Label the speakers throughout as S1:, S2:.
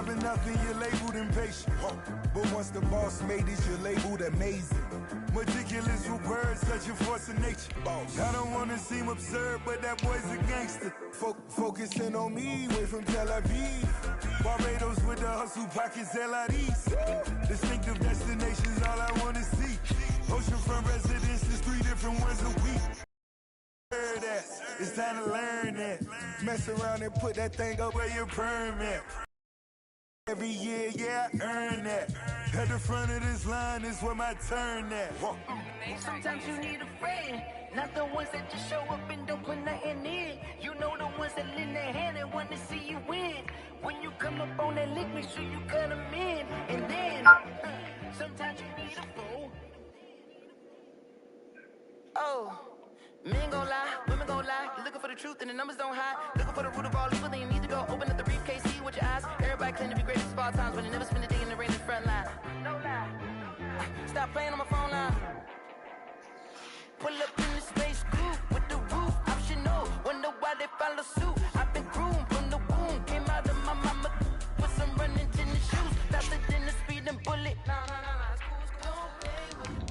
S1: having nothing, you're labeled impatient. But once the boss made it, you're labeled amazing. Meticulous with words, such a force of nature. I don't want to seem absurd, but that boy's a gangster. Focusing on me, way from Tel Aviv. Barbados with the hustle pockets, LIDs. Distinctive destinations, all I want to see. Oceanfront residences, 3 different ones a week. That. It's time to learn that. Mess around and put that thing up where your permit. Every year, yeah, I earn that. At the front of this line is where my turn at.
S2: Sometimes you need a friend, not the ones that just show up and don't put nothing in. You know the ones that lend their hand and want to see you win. When you come up on that lick, make sure you cut them in. And then, sometimes you need a fool. Oh. Men gon' lie, women gon' lie. You're looking for the truth and the numbers don't hide. Looking for the root of all evil, then you need to go open up the briefcase, see with your eyes. Everybody claim to be greatest of all times, but they never spend a day in the rain in the front line. No lie. Stop playing on my phone line. Pull up in the space coupe with the roof optional. Wonder why they follow suit. I've been groomed from the womb. Came out of my mama with some running tennis shoes. Faster than the speeding bullet. Nah, it's cool,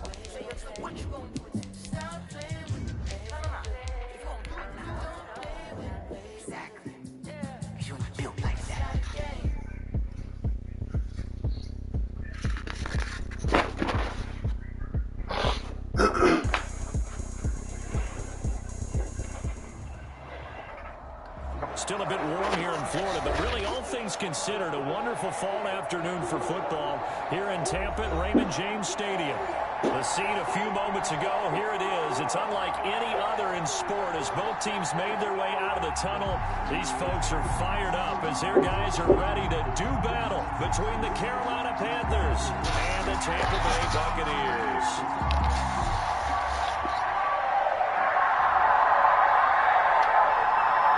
S2: Don't play with me. What you gon' do? Stop playing with me.
S3: Still a bit warm here in Florida, but really all things considered, a wonderful fall afternoon for football here in Tampa at Raymond James Stadium. The scene a few moments ago, here it is. It's unlike any other in sport as both teams made their way out of the tunnel. These folks are fired up as their guys are ready to do battle between the Carolina Panthers and the Tampa Bay Buccaneers.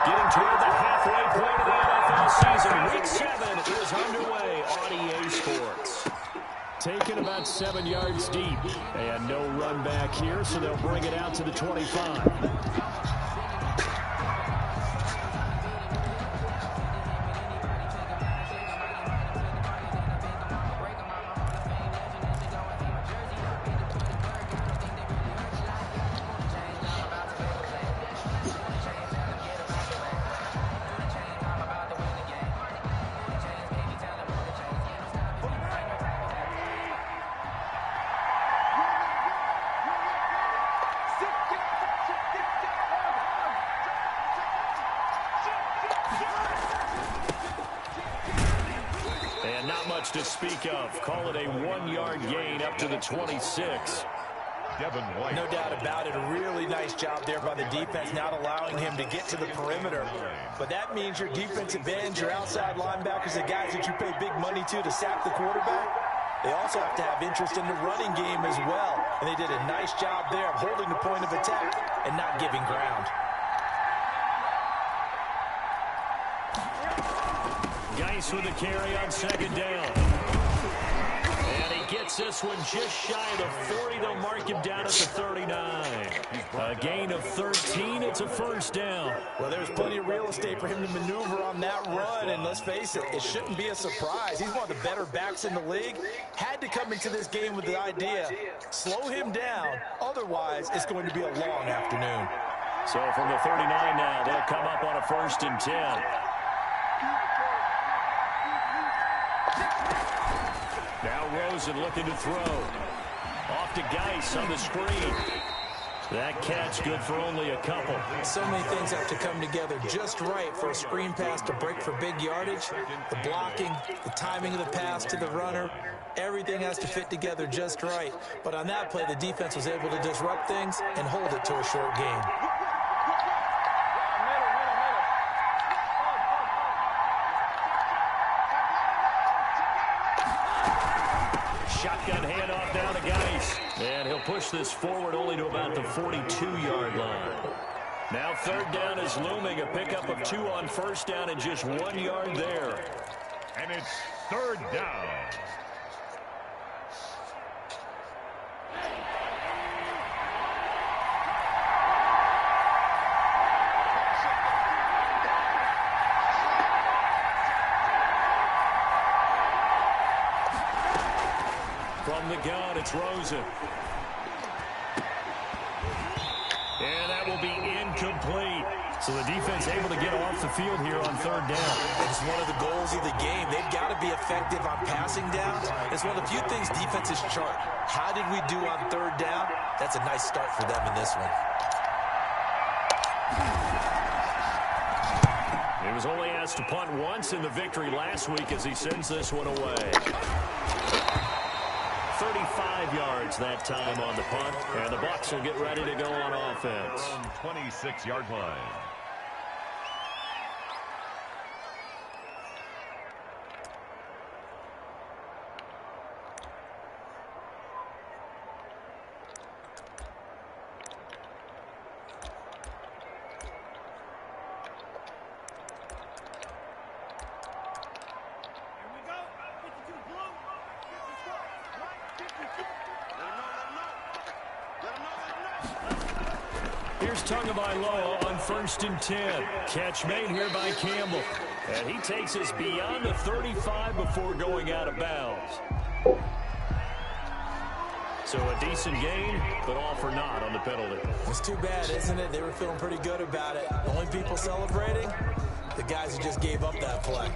S3: Getting toward the halfway point of the NFL season. Week 7 is underway on EA Sports. Taken about 7 yards deep. And no run back here, so they'll bring it out to the 25. To speak of. Call it a 1-yard gain up to the 26.
S4: No doubt about it. A really nice job there by the defense, not allowing him to get to the perimeter. But that means your defensive ends, your outside linebackers, the guys that you pay big money to sack the quarterback, they also have to have interest in the running game as well. And they did a nice job there of holding the point of attack and not giving ground.
S3: Geis with a carry on 2nd down. And he gets this one just shy of the 40. They'll mark him down at the 39. A gain of 13. It's a 1st down.
S4: Well, there's plenty of real estate for him to maneuver on that run. And let's face it, it shouldn't be a surprise. He's one of the better backs in the league. Had to come into this game with the idea, slow him down. Otherwise, it's going to be a long afternoon.
S3: So from the 39 now, they'll come up on a 1st and 10. Now Rosen looking to throw. Off to Geis on the screen. That catch good for only a couple.
S4: So many things have to come together just right for a screen pass to break for big yardage. The blocking, the timing of the pass to the runner, everything has to fit together just right. But on that play, the defense was able to disrupt things and hold it to a short game.
S3: Shotgun handoff down to Geis. And he'll push this forward only to about the 42-yard line. Now 3rd down is looming. A pickup of 2 on 1st down and just 1 yard there.
S5: And it's 3rd down.
S3: From the gun, it's Rosen. And that will be incomplete. So the defense able to get off the field here on third down.
S4: It's one of the goals of the game. They've got to be effective on passing downs. It's one of the few things defenses chart. How did we do on third down? That's a nice start for them in this one.
S3: He was only asked to punt once in the victory last week as he sends this one away. 35 yards that time on the punt, and the Bucs will get ready to go on offense.
S5: 26-yard line.
S3: Tagovailoa on 1st and 10. Catch made here by Campbell. And he takes us beyond the 35 before going out of bounds. So a decent gain, but all for naught on the penalty.
S4: It's too bad, isn't it? They were feeling pretty good about it. The only people celebrating, the guys who just gave up that play.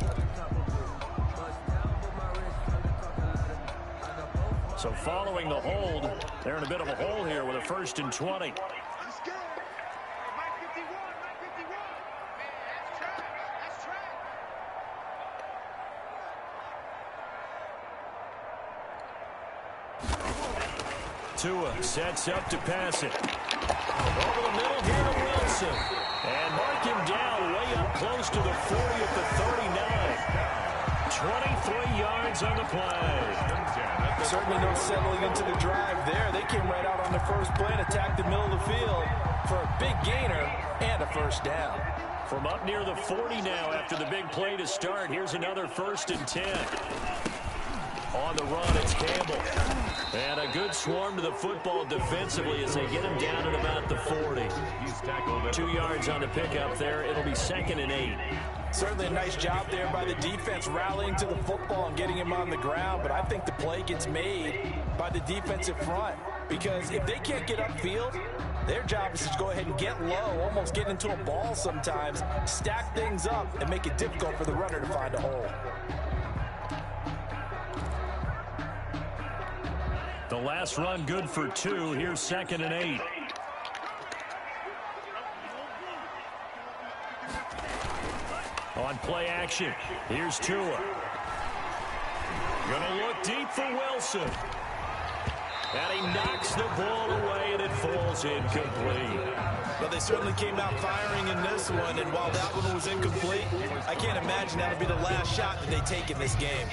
S3: So following the hold, they're in a bit of a hole here with a 1st and 20. Tua sets up to pass it. Over the middle here to Wilson. And mark him down way up close to the 40 at the 39. 23 yards on the play.
S4: Certainly no settling into the drive there. They came right out on the first play and attacked the middle of the field for a big gainer and a 1st down.
S3: From up near the 40 now after the big play to start. Here's another 1st and 10. On the run, it's Campbell. And a good swarm to the football defensively as they get him down at about the 40. 2 yards on the pickup there. It'll be 2nd and 8.
S4: Certainly a nice job there by the defense rallying to the football and getting him on the ground. But I think the play gets made by the defensive front. Because if they can't get upfield, their job is to go ahead and get low, almost get into a ball sometimes, stack things up, and make it difficult for the runner to find a hole.
S3: The last run good for 2. Here's 2nd and 8. On play action, here's Tua. Gonna look deep for Wilson. And he knocks the ball away, and it falls incomplete.
S4: But they certainly came out firing in this one, and while that one was incomplete, I can't imagine that'll be the last shot that they take in this game.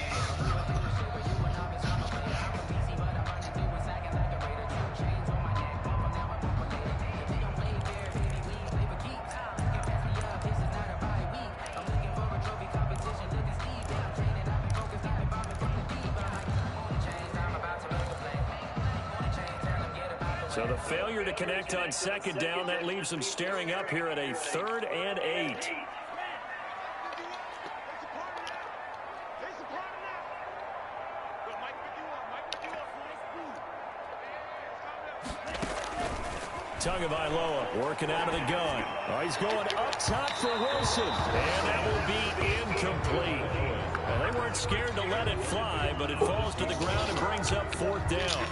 S3: So the failure to connect on 2nd down, that leaves them staring up here at a 3rd and 8. Tagovailoa working out of the gun. Oh, he's going up top for Wilson. And that will be incomplete. Well, they weren't scared to let it fly, but it falls to the ground and brings up 4th down.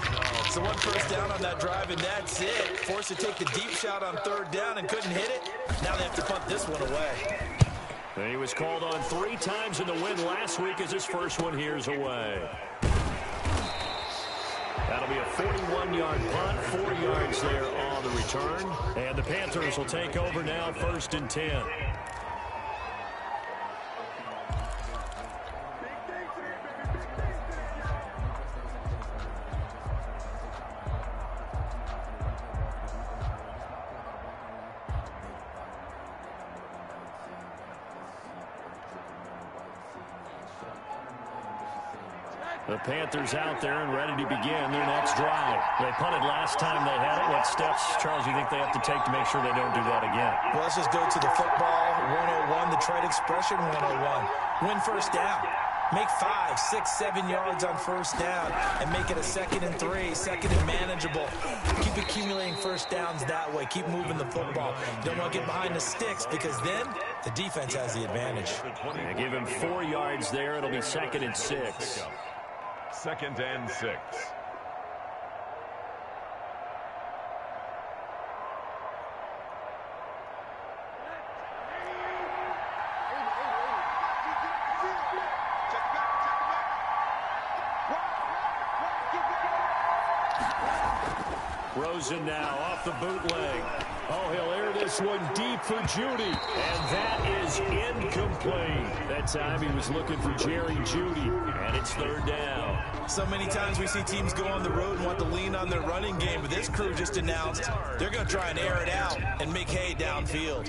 S4: So 1 first down on that drive, and that's it. Forced to take the deep shot on 3rd down and couldn't hit it. Now they have to punt this one away.
S3: And he was called on 3 times in the win last week as his first one here's away. That'll be a 41-yard punt, 4 yards there on the return. And the Panthers will take over now, 1st and 10. The Panthers out there and ready to begin their next drive. They punted last time they had it. What steps, Charles, you think they have to take to make sure they don't do that again?
S4: Well, let's just go to the football 101, the trade expression 101. Win 1st down. Make 5, 6, 7 yards on first down and make it a 2nd and 3, 2nd and manageable. Keep accumulating first downs that way. Keep moving the football. You don't want to get behind the sticks because then the defense has the advantage.
S3: Yeah, give him 4 yards there. It'll be 2nd and 6.
S5: 2nd and 6.
S3: Rosen now off the bootleg. Oh, he'll air this one deep for Judy. And that is incomplete. That time he was looking for Jerry Judy. And it's 3rd down.
S4: So many times we see teams go on the road and want to lean on their running game. But this crew just announced they're going to try and air it out and make hay downfield.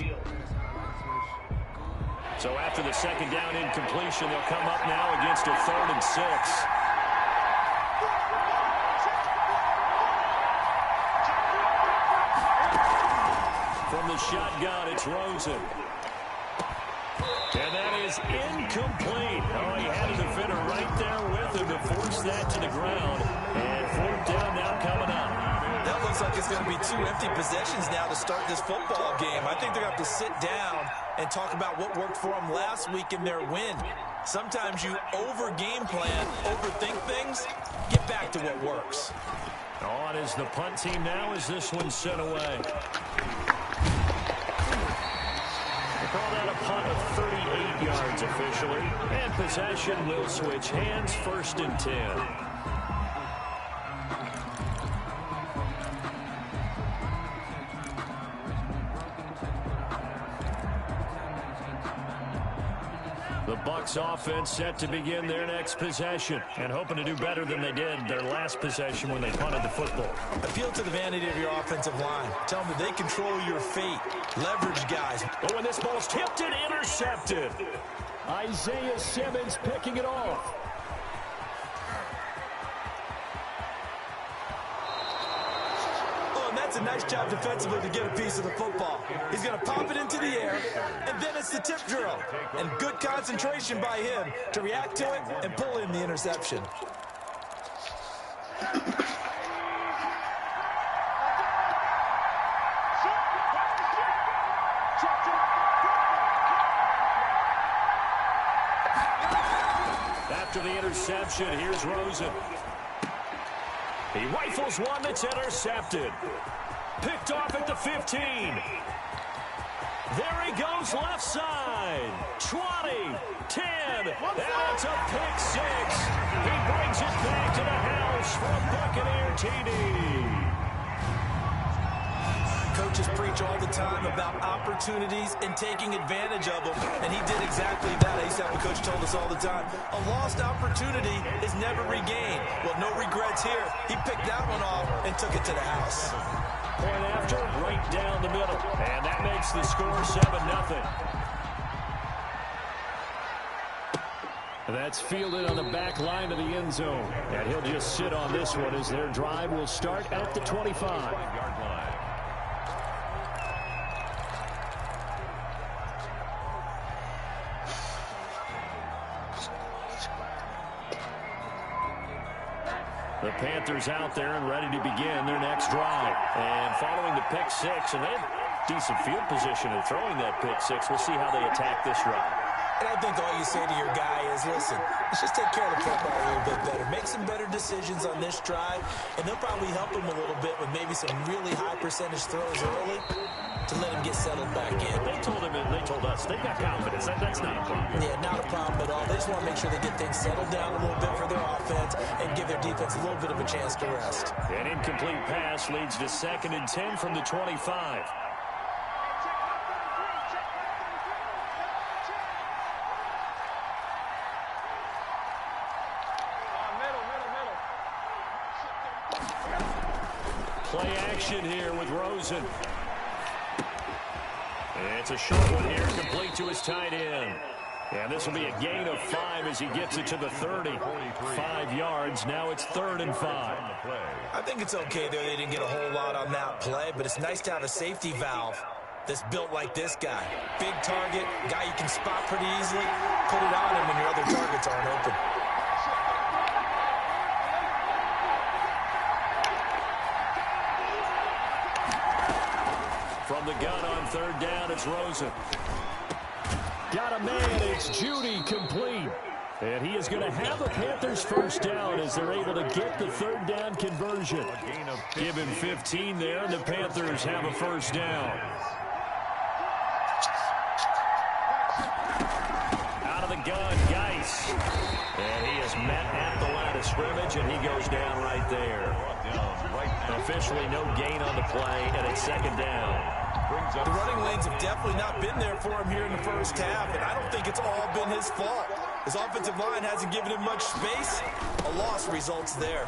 S3: So after the 2nd down incompletion, they'll come up now against a 3rd and 6. From the shotgun, it's Rosen. And that is incomplete. Oh, he had a defender right there with him to force that to the ground. And 4th down now coming up.
S4: That looks like it's going to be 2 empty possessions now to start this football game. I think they're going to have to sit down and talk about what worked for them last week in their win. Sometimes you over-game plan, overthink things, get back to what works.
S3: On is the punt team now as this one's sent away. Call that a punt of 38 yards officially. And possession will switch hands, 1st and 10. The Bucs offense set to begin their next possession and hoping to do better than they did their last possession when they punted the football.
S4: Appeal to the vanity of your offensive line. Tell them that they control your fate. Leverage guys.
S3: Oh, and this ball's tipped and intercepted. Isaiah Simmons picking it off.
S4: That's a nice job defensively to get a piece of the football. He's going to pop it into the air, and then it's the tip drill. And good concentration by him to react to it and pull in the interception.
S3: After the interception, here's Rosen. He rifles one that's intercepted. Picked off at the 15. There he goes left side. 20, 10, and it's a pick 6. He brings it back to the house for a Buccaneer TD.
S4: Coaches preach all the time about opportunities and taking advantage of them, and he did exactly that. I used to have a coach told us all the time, a lost opportunity is never regained. Well, no regrets here. He picked that one off and took it to the house.
S3: Point after, right down the middle, and that makes the score 7-0. That's fielded on the back line of the end zone, and he'll just sit on this one as their drive will start at the 25. The Panthers out there and ready to begin their next drive. And following the pick 6, and they have decent field position in throwing that pick 6. We'll see how they attack this drive.
S4: And I think all you say to your guy is, listen, let's just take care of the football a little bit better. Make some better decisions on this drive, and they'll probably help him a little bit with maybe some really high percentage throws early to let him get settled back in.
S3: They told him, and they told us, they've got confidence. That's not a problem.
S4: Yeah, not a problem at all. They just want to make sure they get things settled down a little bit for their offense and give their defense a little bit of a chance to rest.
S3: An incomplete pass leads to 2nd and 10 from the 25. Play action here with Rosen. It's a short one here, complete to his tight end. And this will be a gain of 5 as he gets it to the 30. 5 yards, now it's 3rd and 5.
S4: I think it's okay there. They didn't get a whole lot on that play, but it's nice to have a safety valve that's built like this guy. Big target, guy you can spot pretty easily. Put it on him when your other targets aren't open.
S3: gun on third down. It's Rosen. Got a man. It's Judy complete. And he is going to have the Panthers first down as they're able to get the third down conversion. Give him 15 there, and the Panthers have a first down. Out of the gun, Geis. And he is met at the line of scrimmage, and he goes down right there. Officially no gain on the play, and it's second down.
S4: The running lanes have definitely not been there for him here in the first half, and I don't think it's all been his fault. His offensive line hasn't given him much space. A loss results there.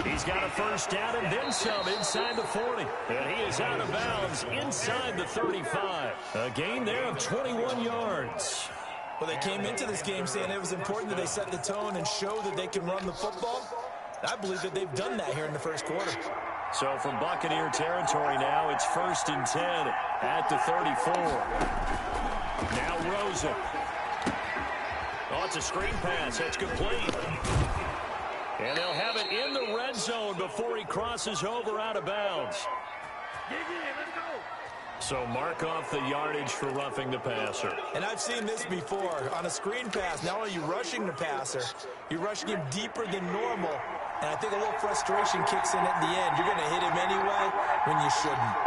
S3: He's got a first down and then some inside the 40. And he is out of bounds inside the 35. A gain there of 21 yards.
S4: Well, they came into this game saying it was important that they set the tone and show that they can run the football. I believe that they've done that here in the first quarter.
S3: So from Buccaneer territory now, it's 1st and 10 at the 34. Now Rosen. Oh, it's a screen pass. That's complete. And they'll have it in the red zone before he crosses over out of bounds. So mark off the yardage for roughing the passer.
S4: And I've seen this before. On a screen pass, not only are you rushing the passer, you're rushing him deeper than normal. And I think a little frustration kicks in at the end. You're going to hit him anyway when you shouldn't.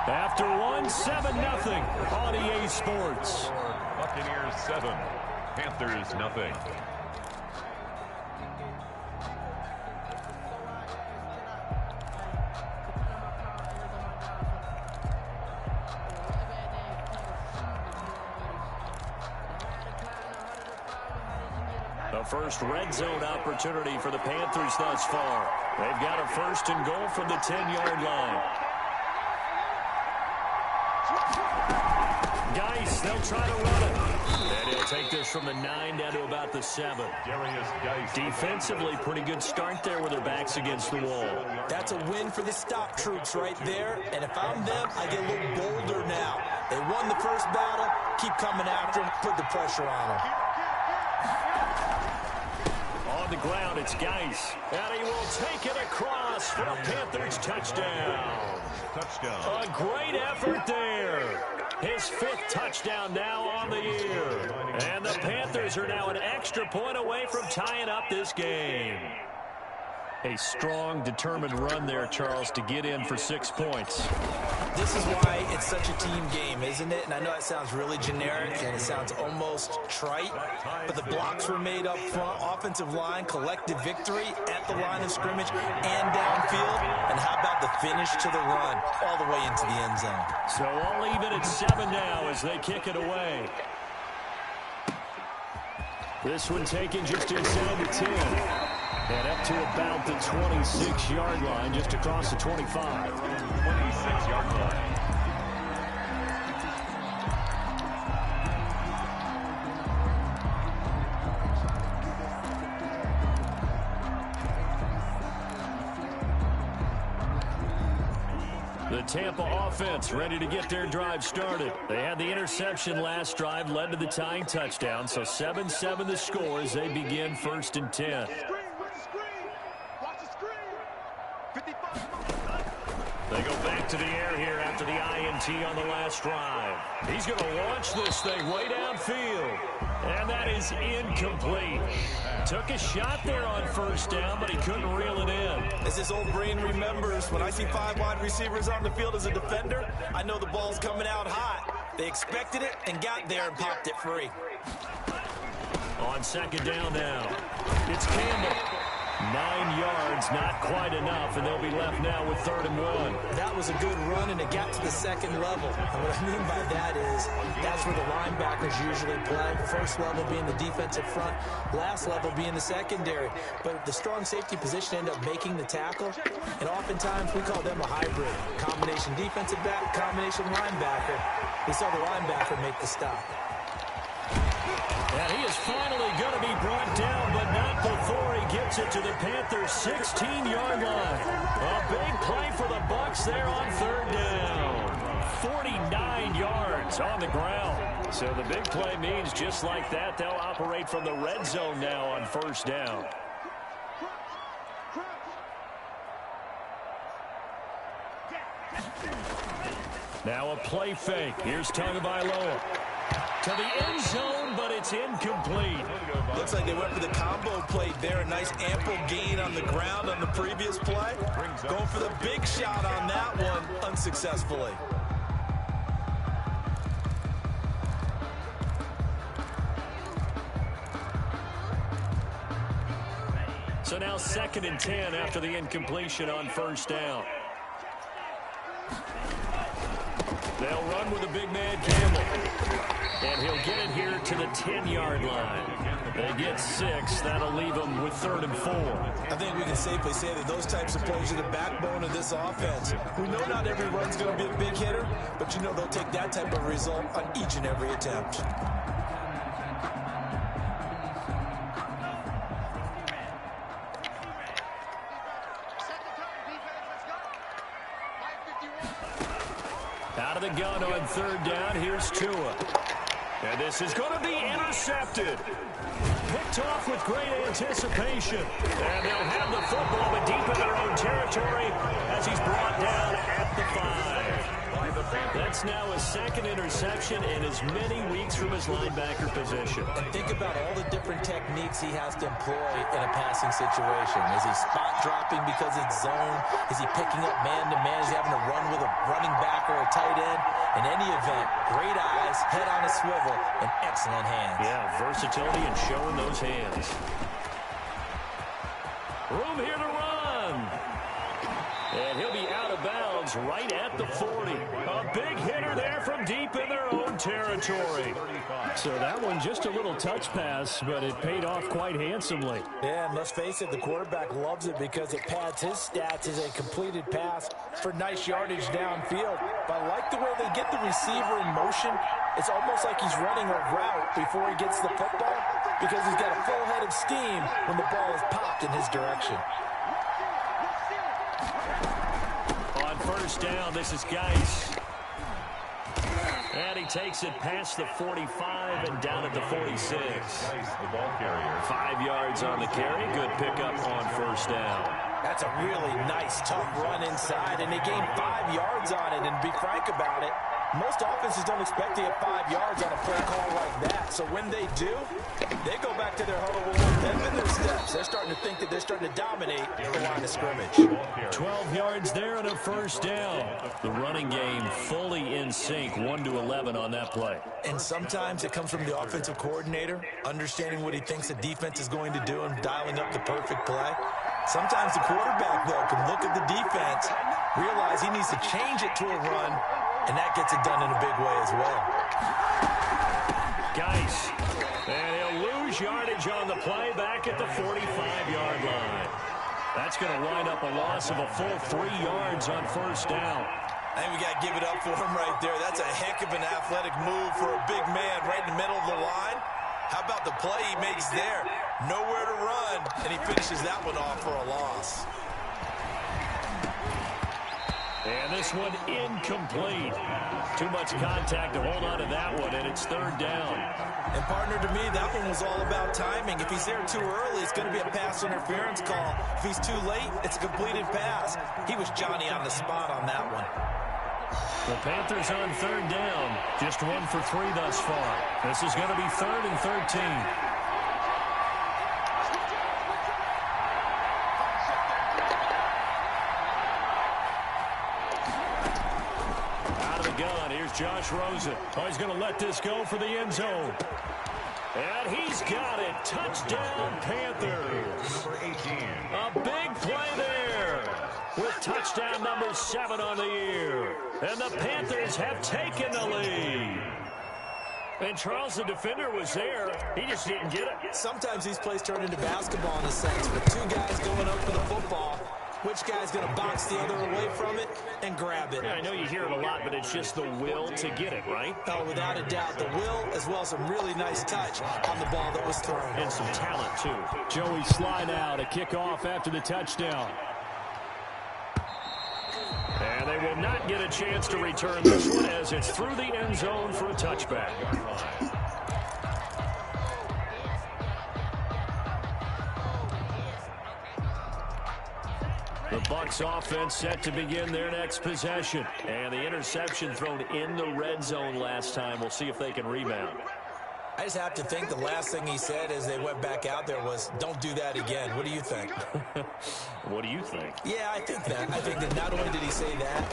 S3: After one, 7-0 on EA Sports.
S5: Buccaneers 7, Panthers 0.
S3: The first red zone opportunity for the Panthers thus far. They've got a 1st and goal from the 10-yard line. Geis, they'll try to run it. And he'll take this from the 9 down to about the 7. Defensively, pretty good start there with their backs against the wall.
S4: That's a win for the stop troops right there. And if I'm them, I get a little bolder now. They won the first battle. Keep coming after them. Put the pressure on them.
S3: On the ground, it's Geis. And he will take it across for a Panthers touchdown. A great effort there. His 5th touchdown now on the year. And the Panthers are now an extra point away from tying up this game. A strong, determined run there, Charles, to get in for 6 points.
S4: This is why it's such a team game, isn't it? And I know it sounds really generic and it sounds almost trite, but the blocks were made up front, offensive line, collective victory at the line of scrimmage and downfield. And how about the finish to the run all the way into the end zone?
S3: So all even at 7 now as they kick it away. This one taken just inside the 10. And up to about the 26-yard line, just across the 25.
S5: 26-yard line.
S3: The Tampa offense ready to get their drive started. They had the interception last drive, led to the tying touchdown. So 7-7 the score as they begin 1st and 10. They go back to the air here after the INT on the last drive. He's going to launch this thing way downfield. And that is incomplete. Took a shot there on 1st down, but he couldn't reel it in.
S4: As this old brain remembers, when I see 5 wide receivers on the field as a defender, I know the ball's coming out hot. They expected it and got there and popped it free.
S3: On 2nd down now, it's Campbell. 9 yards, not quite enough, and they'll be left now with 3rd and 1.
S4: That was a good run, and it got to the 2nd level. And what I mean by that is that's where the linebackers usually play. First level being the defensive front, last level being the secondary. But the strong safety position ended up making the tackle, and oftentimes we call them a hybrid. Combination defensive back, combination linebacker. We saw the linebacker make the stop.
S3: And he is finally going to be brought down, but not before he gets it to the Panthers' 16-yard line. A big play for the Bucs there on 3rd down. 49 yards on the ground. So the big play means just like that, they'll operate from the red zone now on first down. Now a play fake. Here's Tagovailoa to the end zone, but it's incomplete.
S4: Looks like they went for the combo play there. A nice ample gain on the ground on the previous play. Going for the big shot on that one unsuccessfully.
S3: So now 2nd and 10 after the incompletion on first down. They'll run with a big man Campbell. And he'll get it here to the 10-yard line. They get 6. That'll leave them with 3rd and 4.
S4: I think we can safely say that those types of plays are the backbone of this offense. We know not every run's going to be a big hitter, but you know they'll take that type of result on each and every attempt.
S3: Out of the gun on 3rd down. Here's Tua. And this is going to be intercepted. Picked off with great anticipation. And they'll have the football, but deep in their own territory as he's brought down at the 5. That's now a 2nd interception in as many weeks from his linebacker position.
S4: And think about all the different techniques he has to employ in a passing situation. Is he spot dropping because it's zone? Is he picking up man-to-man? Is he having to run with a running back or a tight end? In any event, great eyes, head on a swivel, and excellent hands.
S3: Yeah, versatility and showing those hands. Room here to run. And he'll be out of bounds right at the 40. A big hitter there from deep in their own territory. So that one just a little touch pass, but it paid off quite handsomely.
S4: Yeah, and let's face it, the quarterback loves it because it pads his stats as a completed pass for nice yardage downfield. But I like the way they get the receiver in motion. It's almost like he's running a route before he gets the football because he's got a full head of steam when the ball is popped in his direction.
S3: On first down, this is Geis. And he takes it past the 45 and down at the 46.
S5: The ball carrier.
S3: 5 yards on the carry. Good pickup on first down.
S4: That's a really nice, tough run inside, and they gained 5 yards on it. And to be frank about it, most offenses don't expect to get 5 yards on a play call like that. So when they do, they go back to their huddle with them in their steps. They're starting to think that they're starting to dominate the line of scrimmage.
S3: 12 yards there and a first down. The running game fully in sync, 1-11 on that play.
S4: And sometimes it comes from the offensive coordinator, understanding what he thinks the defense is going to do and dialing up the perfect play. Sometimes the quarterback, though, can look at the defense, realize he needs to change it to a run, and that gets it done in a big way as well.
S3: Geis. And he'll lose yardage on the play back at the 45-yard line. That's going to wind up a loss of a full 3 yards on first down.
S4: I think we got to give it up for him right there. That's a heck of an athletic move for a big man right in the middle of the line. How about the play he makes there? Nowhere to run, and he finishes that one off for a loss.
S3: And this one incomplete. Too much contact to hold on to that one, and it's 3rd down.
S4: And partner, to me, that one was all about timing. If he's there too early, it's going to be a pass interference call. If he's too late, it's a completed pass. He was Johnny on the spot on that one.
S3: The Panthers on 3rd down. Just 1 for 3 thus far. This is going to be 3rd and 13. Here's Josh Rosen. Oh, he's going to let this go for the end zone. And he's got it. Touchdown, Panthers.
S5: Number 18.
S3: A big play there with touchdown number 7 on the year. And the Panthers have taken the lead. And Charles, the defender, was there. He just didn't get it.
S4: Sometimes these plays turn into basketball in a sense, with 2 guys going up for the football. Which guy's going to box the other away from it and grab it?
S3: Yeah, I know you hear it a lot, but it's just the will to get it, right?
S4: Oh, without a doubt. The will, as well as some really nice touch on the ball that was thrown.
S3: And some talent, too.
S6: Joey slide out, a kickoff after the touchdown.
S3: And they will not get a chance to return this one as it's through the end zone for a touchback. The Bucs offense set to begin their next possession. And the interception thrown in the red zone last time. We'll see if they can rebound.
S4: I just have to think the last thing he said as they went back out there was, don't do that again. What do you think?
S3: What do you think?
S4: Yeah, I think that. I think that not only did he say that,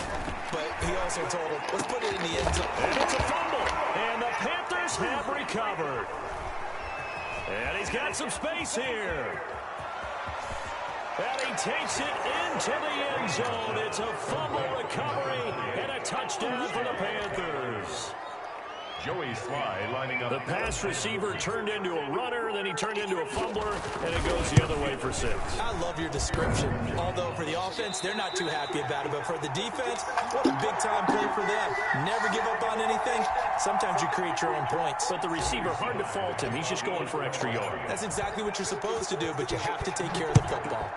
S4: but he also told him, let's put it in the end zone.
S3: And it's a fumble. And the Panthers have recovered. And he's got some space here. And he takes it into the end zone. It's a fumble recovery and a touchdown for the Panthers.
S5: Joey Sly lining up.
S3: The pass receiver turned into a runner, then he turned into a fumbler, and it goes the other way for 6.
S4: I love your description. Although for the offense, they're not too happy about it. But for the defense, what a big-time play for them. Never give up on anything. Sometimes you create your own points.
S3: But the receiver, hard to fault him. He's just going for extra yard.
S4: That's exactly what you're supposed to do, but you have to take care of the football.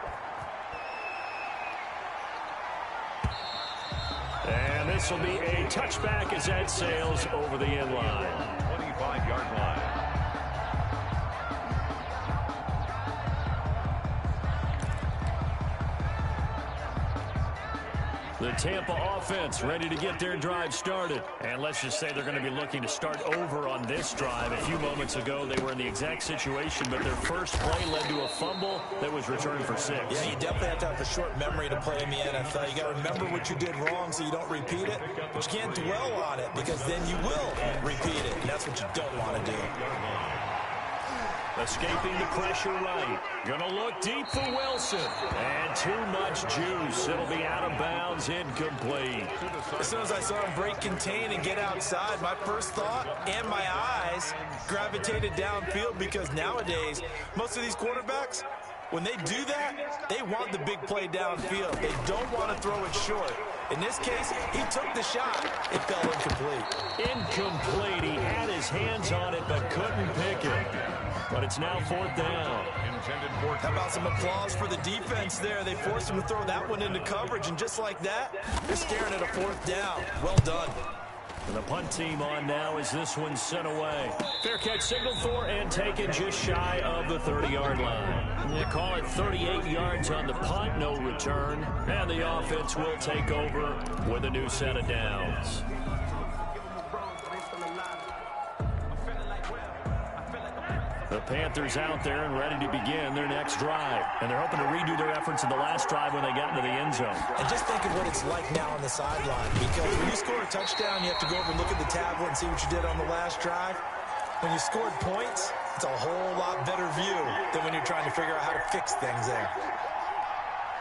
S3: And this will be a touchback as that sails over the end line.
S5: 25-yard line.
S3: The Tampa offense ready to get their drive started. And let's just say they're going to be looking to start over on this drive. A few moments ago, they were in the exact situation, but their first play led to a fumble that was returned for 6.
S4: Yeah, you definitely have to have a short memory to play in the NFL. You got to remember what you did wrong so you don't repeat it. But you can't dwell on it because then you will repeat it. And that's what you don't want to do.
S3: Escaping the pressure right. Gonna look deep for Wilson. And too much juice. It'll be out of bounds, incomplete.
S4: As soon as I saw him break contain and get outside, my first thought and my eyes gravitated downfield because nowadays, most of these quarterbacks, when they do that, they want the big play downfield. They don't want to throw it short. In this case, he took the shot. It fell incomplete.
S3: Incomplete. He had his hands on it but couldn't pick it. But it's now 4th down.
S4: How about some applause for the defense there? They forced him to throw that one into coverage, and just like that, they're staring at a 4th down. Well done.
S3: And the punt team on now as this one's sent away. Fair catch signaled for and taken just shy of the 30-yard line. They call it 38 yards on the punt, no return. And the offense will take over with a new set of downs. The Panthers out there and ready to begin their next drive. And they're hoping to redo their efforts in the last drive when they got into the end zone.
S4: And just think of what it's like now on the sideline. Because when you score a touchdown, you have to go over and look at the tablet and see what you did on the last drive. When you scored points, it's a whole lot better view than when you're trying to figure out how to fix things there.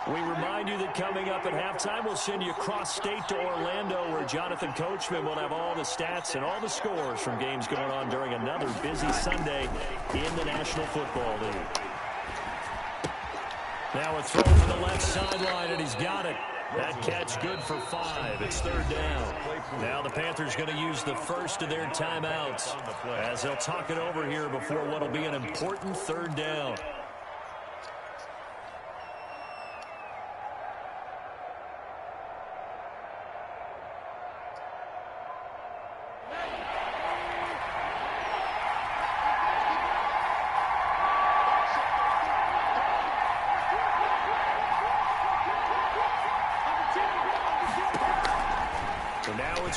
S3: We remind you that coming up at halftime, we'll send you cross-state to Orlando, where Jonathan Coachman will have all the stats and all the scores from games going on during another busy Sunday in the National Football League. Now a throw to the left sideline, and he's got it. That catch good for 5. It's 3rd down. Now the Panthers going to use the first of their timeouts as they'll talk it over here before what will be an important 3rd down.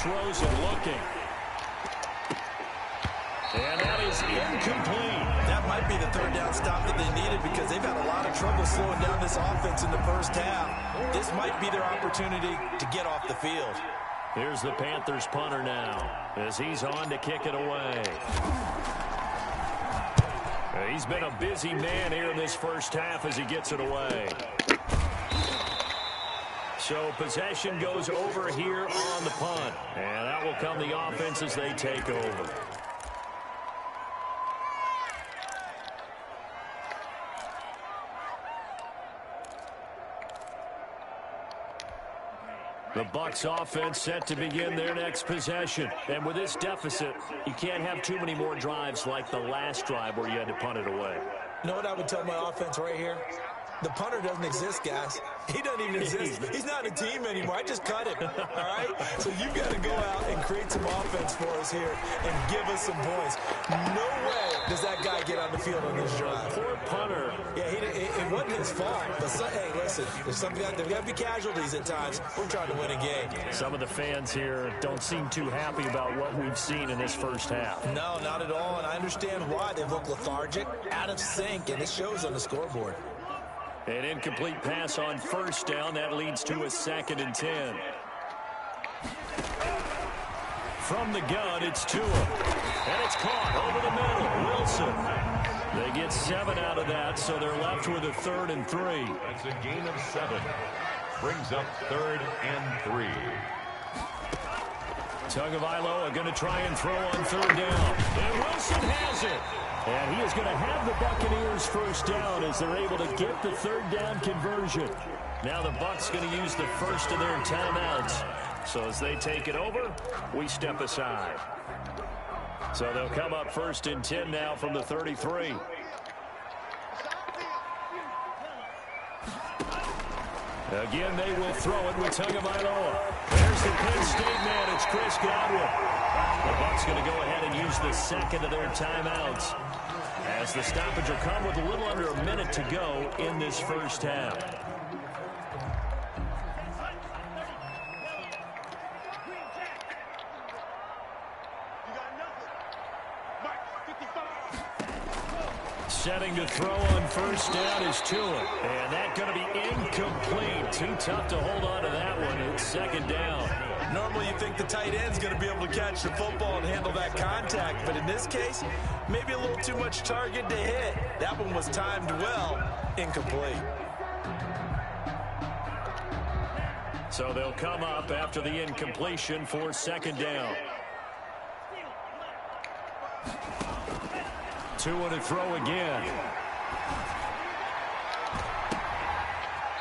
S3: Rosen looking. And that is incomplete.
S4: That might be the 3rd down stop that they needed because they've had a lot of trouble slowing down this offense in the first half. This might be their opportunity to get off the field.
S3: Here's the Panthers punter now as he's on to kick it away. He's been a busy man here in this first half as he gets it away. So possession goes over here on the punt. And that will come the offense as they take over. The Bucs offense set to begin their next possession. And with this deficit, you can't have too many more drives like the last drive where you had to punt it away.
S4: You know what I would tell my offense right here? The punter doesn't exist, guys. He doesn't even exist. He's not a team anymore. I just cut him, all right? So you've got to go out and create some offense for us here and give us some points. No way does that guy get on the field on this drive.
S3: Poor punter.
S4: Yeah, it wasn't his fault. But, hey, listen, there's got to be casualties at times. We're trying to win a game.
S3: Some of the fans here don't seem too happy about what we've seen in this first half.
S4: No, not at all, and I understand why. They look lethargic, out of sync, and it shows on the scoreboard.
S3: An incomplete pass on first down. That leads to a 2nd and 10. From the gun, it's Tua. And it's caught over the middle. Wilson. They get 7 out of that, so they're left with a 3rd and 3.
S5: That's a gain of 7. Brings up 3rd and 3.
S3: Tagovailoa going to try and throw on 3rd down. And Wilson has it. And he is going to have the Buccaneers first down as they're able to get the 3rd down conversion. Now the Bucs going to use the first of their timeouts. So as they take it over, we step aside. So they'll come up 1st and 10 now from the 33. Again, they will throw it with Tagovailoa. There's the Penn State man. It's Chris Godwin. The Bucs going to go ahead and use the 2nd of their timeouts as the stoppage will come with a little under a minute to go in this first half. Setting to throw on first down is Tua. And that's going to be incomplete. Too tough to hold on to that one. It's 2nd down.
S4: Normally you think the tight end's going to be able to catch the football and handle that contact. But in this case, maybe a little too much target to hit. That one was timed well. Incomplete.
S3: So they'll come up after the incompletion for 2nd down. Tua to throw again.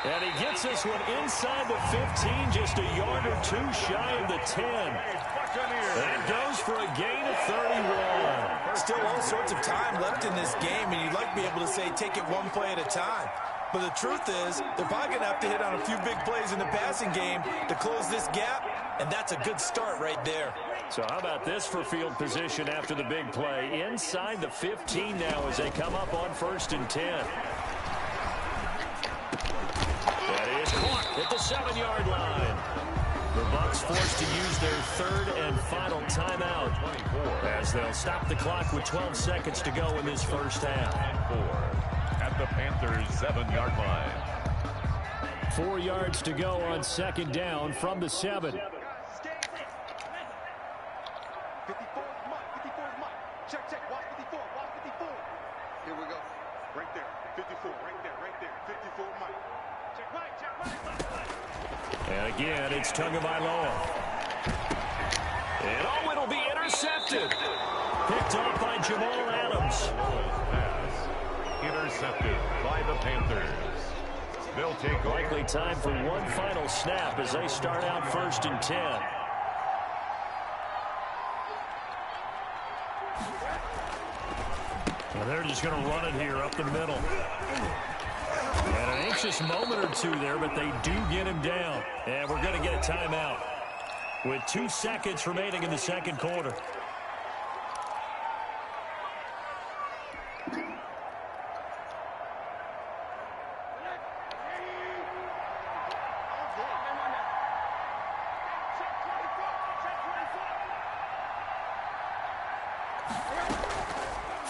S3: And he gets this one inside the 15, just a yard or 2 shy of the 10. That goes for a gain of 31.
S4: Still all sorts of time left in this game, and you'd like to be able to say take it one play at a time. But the truth is, they're probably going to have to hit on a few big plays in the passing game to close this gap, and that's a good start right there.
S3: So how about this for field position after the big play? Inside the 15 now as they come up on 1st and 10. That is caught at the 7-yard line. The Bucs forced to use their 3rd and final timeout as they'll stop the clock with 12 seconds to go in this first half.
S5: And 4 at the Panthers' 7-yard line.
S3: 4 yards to go on 2nd down from the 7.
S6: 54 is Mike. 54 is Mike. Check, check. Watch 54. Watch 54. Here we go. Right there. 54. Right there. Right there. 54 Mike. Check right. Check right.
S3: And again, it's Tagovailoa. And oh, it'll be intercepted. Picked off by Jamal Adams.
S5: Pass intercepted by the Panthers. They'll take
S3: likely time for one final snap as they start out 1st and 10. Well, they're just going to run it here up the middle. And an anxious moment or 2 there, but they do get him down. And we're going to get a timeout with 2 seconds remaining in the 2nd quarter.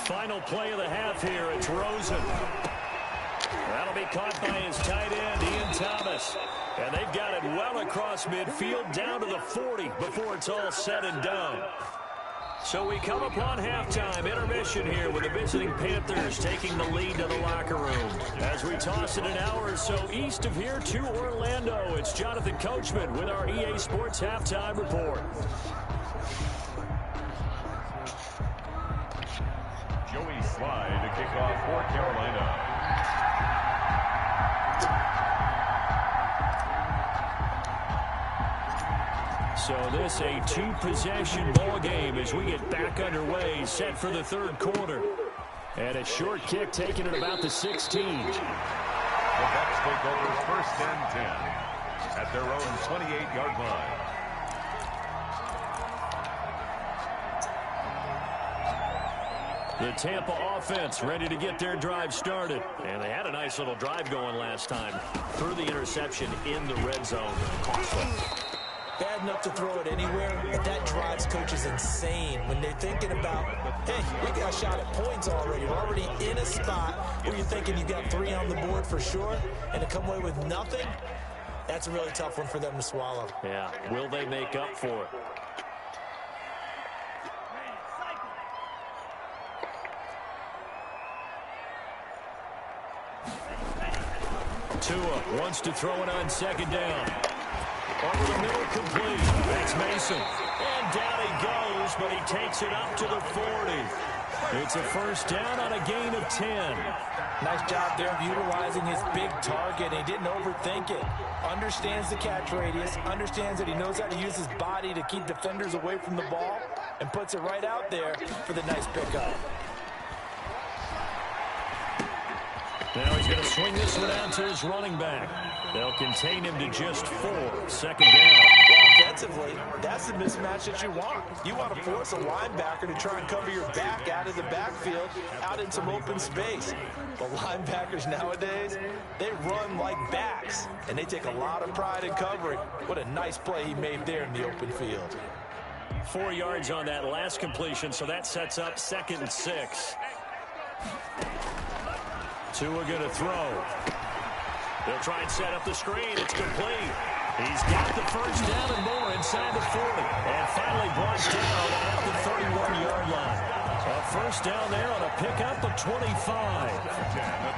S3: Final play of the half here. It's Rosen. That'll be caught by his tight end, Ian Thomas. And they've got it well across midfield down to the 40 before it's all said and done. So we come upon halftime intermission here with the visiting Panthers taking the lead to the locker room. As we toss it an hour or so east of here to Orlando, it's Jonathan Coachman with our EA Sports Halftime Report.
S5: Joey Slye to kick off for Carolina.
S3: So this a 2-possession ball game as we get back underway, set for the 3rd quarter. And a short kick taken at about the 16.
S5: The Bucs take over 1st and 10 at their own 28-yard line.
S3: The Tampa offense ready to get their drive started. And they had a nice little drive going last time. Threw the interception in the red zone. Costly.
S4: Bad enough to throw it anywhere, but that drives coaches insane when they're thinking about, hey, we got a shot at points already. We're already in a spot where you're thinking you got 3 on the board for sure, and to come away with nothing, that's a really tough one for them to swallow.
S3: Yeah, will they make up for it? Tua wants to throw it on 2nd down. Over the middle, complete. That's Mason. And down he goes, but he takes it up to the 40. It's a 1st down on a gain of 10.
S4: Nice job there of utilizing his big target. He didn't overthink it. Understands the catch radius. Understands that he knows how to use his body to keep defenders away from the ball. And puts it right out there for the nice pickup.
S3: Now he's going to swing this one out to his running back. They'll contain him to just 4. 2nd down.
S4: Well, offensively, that's the mismatch that you want. You want to force a linebacker to try and cover your back out of the backfield, out in some open space. But linebackers nowadays, they run like backs, and they take a lot of pride in covering. What a nice play he made there in the open field.
S3: 4 yards on that last completion, so that sets up 2nd and 6. Tua going to throw. They'll try and set up the screen. It's complete. He's got the 1st down and more inside the 40. And finally brought down at the 31-yard line. A 1st down there on a pickup of 25.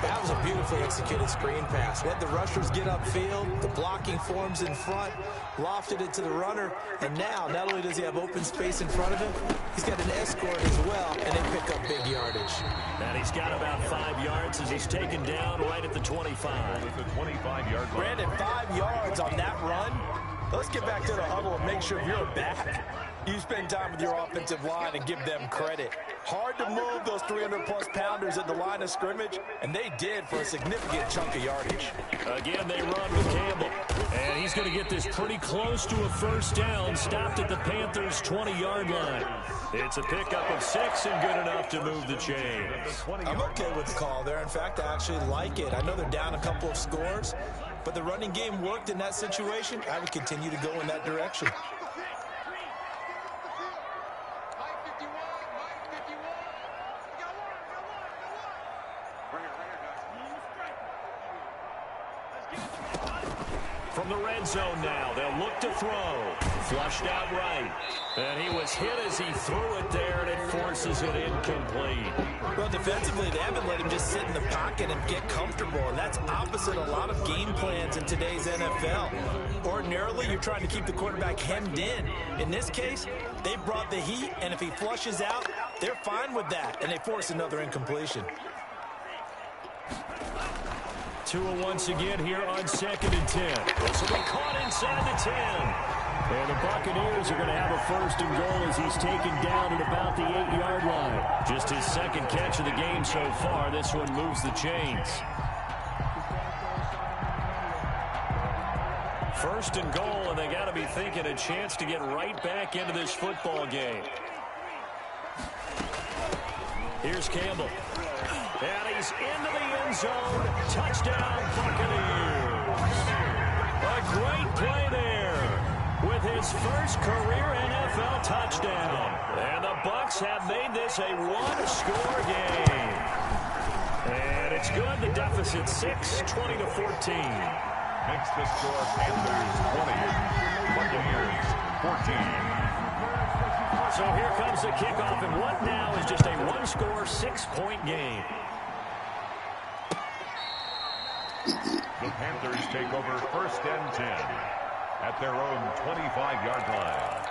S4: That was a beautifully executed screen pass. Let the rushers get upfield. The blocking forms in front. Lofted it to the runner. And now, not only does he have open space in front of him, he's got an escort as well, and they pick up big yardage.
S3: And he's got about 5 yards as he's taken down right at the 25.
S5: At the 25-yard line.
S4: Brandon, 5 yards on that run. Let's get back to the huddle and make sure if you're a back, you spend time with your offensive line and give them credit. Hard to move those 300-plus pounders at the line of scrimmage, and they did for a significant chunk of yardage.
S3: Again, they run with Campbell. And he's going to get this pretty close to a 1st down, stopped at the Panthers' 20-yard line. It's a pickup of 6 and good enough to move the chains.
S4: I'm okay with the call there. In fact, I actually like it. I know they're down a couple of scores, but the running game worked in that situation. I would continue to go in that direction.
S3: From the red zone now, they'll look to throw. Flushed out right. And he was hit as he threw it there, and it forces it incomplete.
S4: Well, defensively, they haven't let him just sit in the pocket and get comfortable, and that's opposite a lot of game plans in today's NFL. Ordinarily, you're trying to keep the quarterback hemmed in. In this case, they brought the heat, and if he flushes out, they're fine with that, and they force another incompletion.
S3: Tua once again here on 2nd and 10. This will be caught inside the 10. And the Buccaneers are going to have a 1st and goal as he's taken down at about the 8-yard line. Just his 2nd catch of the game so far. This one moves the chains. 1st and goal, and they got to be thinking a chance to get right back into this football game. Here's Campbell. And he's into the end zone. Touchdown, Buccaneers. A great play there with his 1st career NFL touchdown. And the Bucs have made this a 1-score game. And it's good. The deficit 6, 20-14.
S5: Makes the score Panthers 20, Buccaneers 14.
S3: So here comes the kickoff, and what now is just a 1-score, 6-point game.
S5: The Panthers take over 1st and 10 at their own 25-yard line.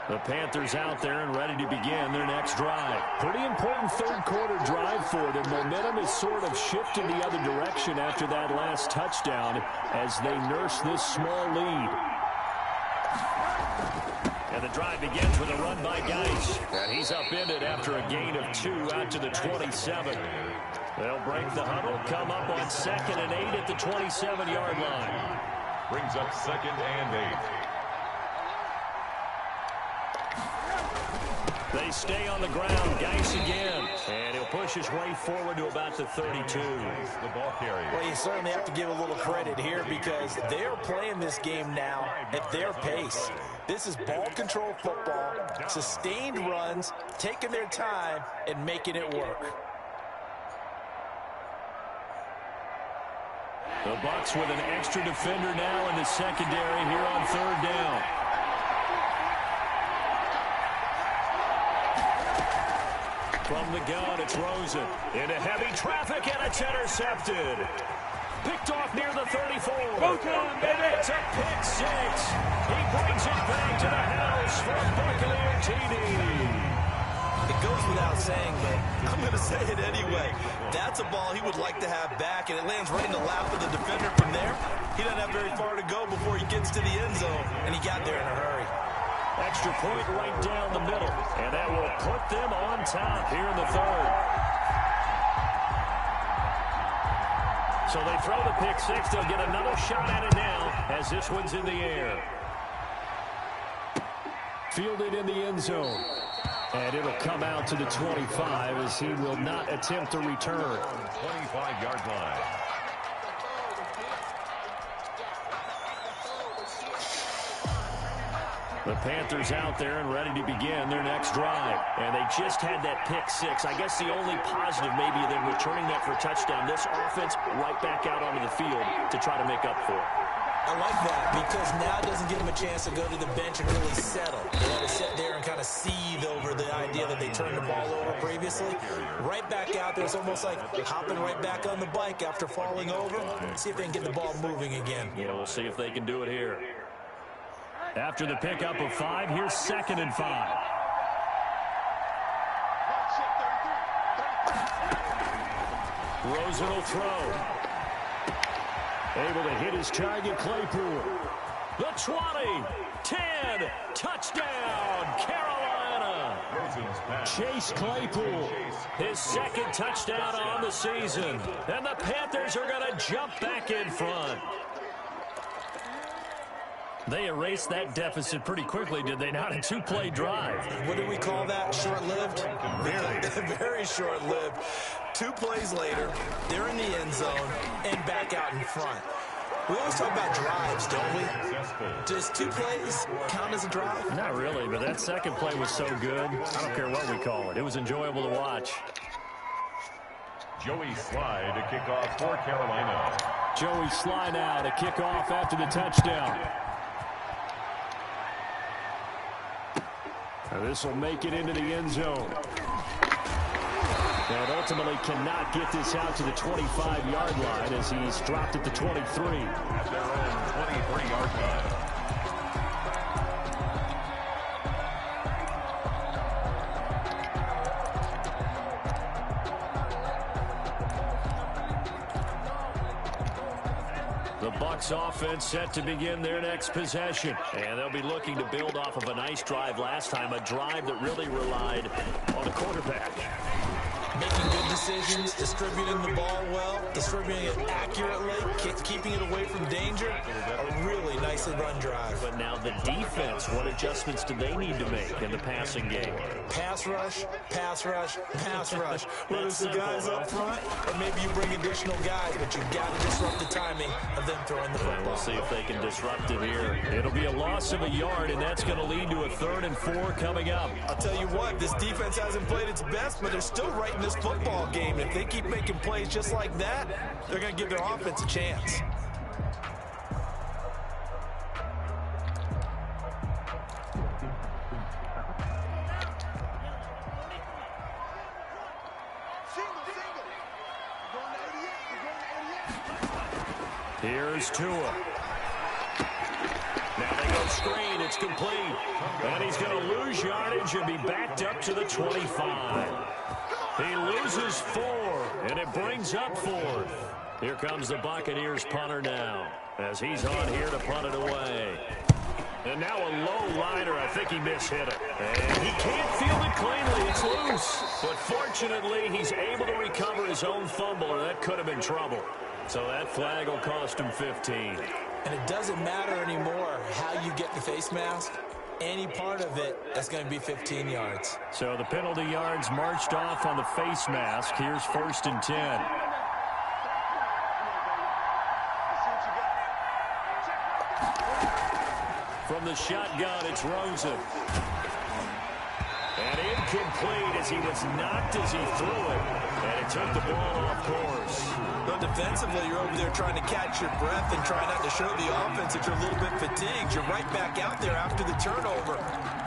S3: The Panthers out there and ready to begin their next drive. Pretty important 3rd quarter drive for them. Momentum has sort of shifted the other direction after that last touchdown as they nurse this small lead. And the drive begins with a run by Geis. And he's upended after a gain of 2 out to the 27. They'll break the huddle, come up on 2nd and 8 at the 27-yard line.
S5: Brings up 2nd and 8.
S3: They stay on the ground. Geis again. And he'll push his way forward to about the 32.
S5: The ball carrier.
S4: Well, you certainly have to give a little credit here because they're playing this game now at their pace. This is ball control football, sustained runs, taking their time, and making it work.
S3: The Bucs with an extra defender now in the secondary here on 3rd down. From the gun, it's Rosen. Into heavy traffic, and it's intercepted. Picked off near the 34. And it's a pick 6. He brings it back to the house for a Buccaneer TD.
S4: It goes without saying, but I'm going to say it anyway. That's a ball he would like to have back, and it lands right in the lap of the defender from there. He doesn't have very far to go before he gets to the end zone, and he got there in a hurry.
S3: Extra point right down the middle, and that will put them on top here in the 3rd. So they throw the pick 6. They'll get another shot at it now as this one's in the air. Fielded in the end zone. And it'll come out to the 25 as he will not attempt to return.
S5: 25-yard line.
S3: The Panthers out there and ready to begin their next drive. And they just had that pick 6. I guess the only positive maybe than returning that for a touchdown. This offense right back out onto the field to try to make up for it.
S4: I like that because now it doesn't give them a chance to go to the bench and really settle. They had to sit there and kind of seethe over the idea that they turned the ball over previously. Right back out there. It's almost like hopping right back on the bike after falling over. See if they can get the ball moving again.
S3: Yeah, we'll see if they can do it here. After the pickup of 5, here's 2nd and 5. Rosen will throw. Able to hit his target, Claypool. The 20, 10, touchdown, Carolina. Chase Claypool, his 2nd touchdown on the season. And the Panthers are going to jump back in front. They erased that deficit pretty quickly, did they not? A 2-play drive.
S4: What do we call that? Short-lived? Very short-lived. 2 plays later, they're in the end zone and back out in front. We always talk about drives, don't we? Does 2 plays count as a drive?
S3: Not really, but that 2nd play was so good. I don't care what we call it. It was enjoyable to watch.
S5: Joey Sly to kick off for Carolina.
S3: Joey Sly now to kick off after the touchdown. Now this will make it into the end zone. And ultimately cannot get this out to the 25-yard line as he's dropped at the 23.
S5: At their own 23-yard line.
S3: The Bucs offense set to begin their next possession. And they'll be looking to build off of a nice drive last time, a drive that really relied on the quarterback.
S4: Making good decisions, distributing the ball well, distributing it accurately, keeping it away from danger. A really nicely run drive.
S3: But now the defense, what adjustments do they need to make in the passing game?
S4: Pass rush, pass rush, pass rush. Whether it's the guys up front or maybe you bring additional guys, but you've got to disrupt the timing of them throwing the football.
S3: We'll see if they can disrupt it here. It'll be a loss of a yard, and that's going to lead to a 3rd and 4 coming up.
S4: I'll tell you what, this defense hasn't played its best, but they're still right in this football game. If they keep making plays just like that, they're going to give their offense a chance.
S3: Here's Tua. Now they go screen. It's complete. And he's going to lose yardage and be backed up to the 25. He loses 4, and it brings up 4th. Here comes the Buccaneers punter now as he's on here to punt it away. And now a low liner. I think he mishit it. And he can't field it cleanly. It's loose. But fortunately, he's able to recover his own fumble, or that could have been trouble. So that flag will cost him 15.
S4: And it doesn't matter anymore how you get the face mask. Any part of it, that's going to be 15 yards.
S3: So the penalty yards marched off on the face mask. Here's 1st and 10. From the shotgun, it's Rosen. And incomplete as he was knocked as he threw it. And it took the ball off course.
S4: But defensively, you're over there trying to catch your breath and try not to show the offense that you're a little bit fatigued. You're right back out there after the turnover.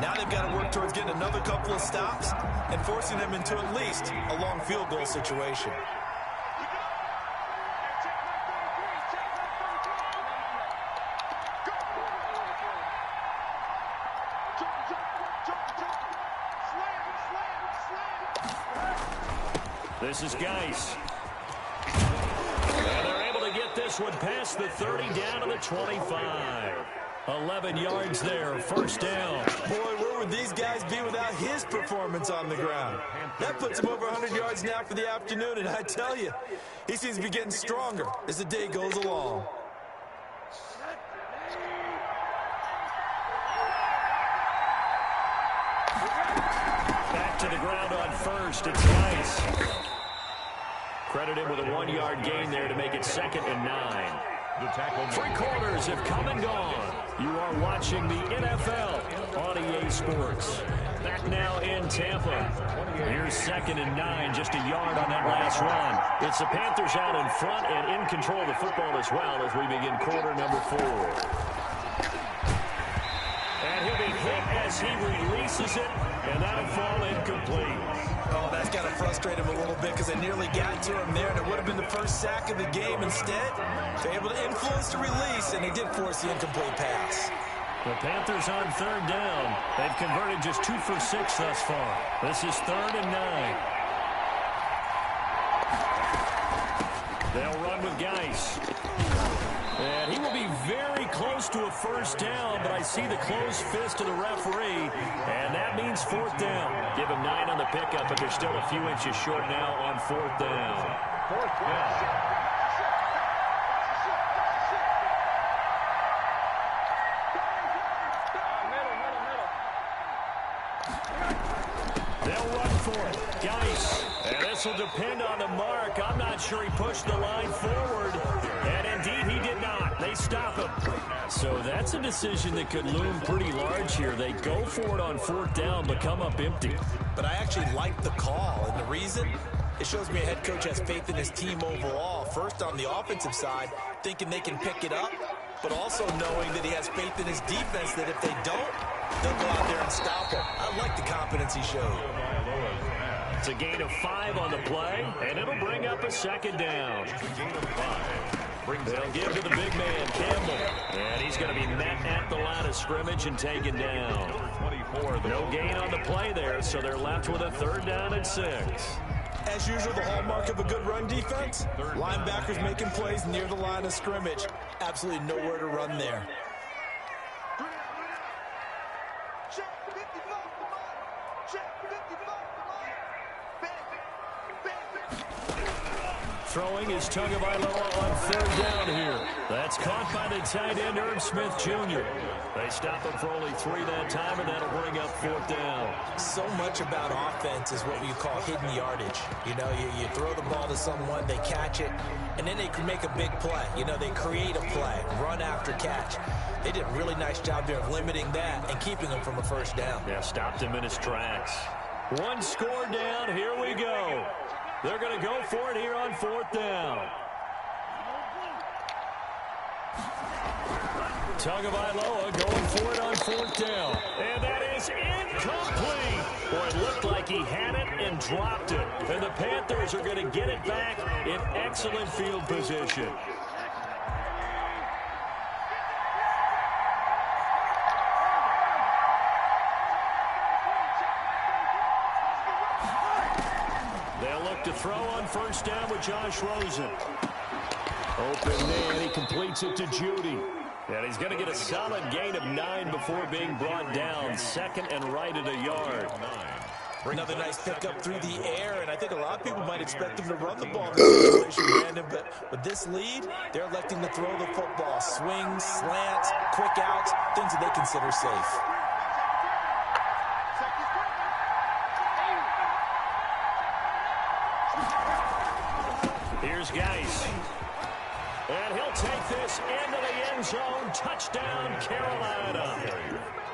S4: Now they've got to work towards getting another couple of stops and forcing them into at least a long field goal situation.
S3: This is Geis. And they're able to get this one past the 30 down to the 25. 11 yards there, 1st down.
S4: Boy, where would these guys be without his performance on the ground? That puts him over 100 yards now for the afternoon, and I tell you, he seems to be getting stronger as the day goes along.
S3: Back to the ground on 1st, it's Geis. Credit him with a 1-yard gain there to make it 2nd and 9. Three quarters have come and gone. You are watching the NFL on EA Sports. Back now in Tampa. Here's 2nd and 9, just a yard on that last run. It's the Panthers out in front and in control of the football as well as we begin quarter number 4. And he'll be hit as he releases it, and that'll fall incomplete.
S4: Oh, that's got to frustrate him a little bit because they nearly got to him there, and it would have been the first sack of the game. Instead, they're able to influence the release, and they did force the incomplete pass.
S3: The Panthers on 3rd down. They've converted just 2 for 6 thus far. This is 3rd and 9. They'll run with Geis. And he will be very close to a 1st down, but I see the closed fist of the referee, and that means 4th down. Give him 9 on the pickup, but they're still a few inches short now on 4th down.
S5: 4th down.
S3: They'll run for it. Geis. And this will depend on the mark. I'm not sure he pushed the line forward. And indeed, he did not. They stop him. So that's a decision that could loom pretty large here. They go for it on 4th down, but come up empty.
S4: But I actually like the call. And the reason? It shows me a head coach has faith in his team overall. First, on the offensive side, thinking they can pick it up, but also knowing that he has faith in his defense that if they don't, they'll go out there and stop him. I like the confidence he showed.
S3: It's a gain of 5 on the play, and it'll bring up a 2nd down. They'll give to the big man, Campbell. And he's going to be met at the line of scrimmage and taken down. No gain on the play there, so they're left with a 3rd down and 6.
S4: As usual, the hallmark of a good run defense, linebackers making plays near the line of scrimmage. Absolutely nowhere to run there.
S3: Throwing is Tagovailoa on 3rd down here. That's caught by the tight end, Herb Smith Jr. They stop him for only 3 that time, and that'll bring up 4th down.
S4: So much about offense is what you call hidden yardage. You know, you throw the ball to someone, they catch it, and then they can make a big play. You know, they create a play, run after catch. They did a really nice job there of limiting that and keeping him from a 1st down.
S3: Yeah, stopped him in his tracks. 1 score down, here we go. They're going to go for it here on 4th down. Tagovailoa going for it on 4th down. And that is incomplete. Boy, it looked like he had it and dropped it. And the Panthers are going to get it back in excellent field position. To throw on 1st down with Josh Rosen. Open man, he completes it to Judy. And he's going to get a solid gain of 9 before being brought down. 2nd and right at a yard.
S4: Another nice pickup through the air, and I think a lot of people might expect him to run the ball in this situation, Brandon, but with this lead, they're electing to throw the football. Swings, slants, quick outs, things that they consider safe.
S3: Here's Geis. And he'll take this into the end zone. Touchdown, Carolina.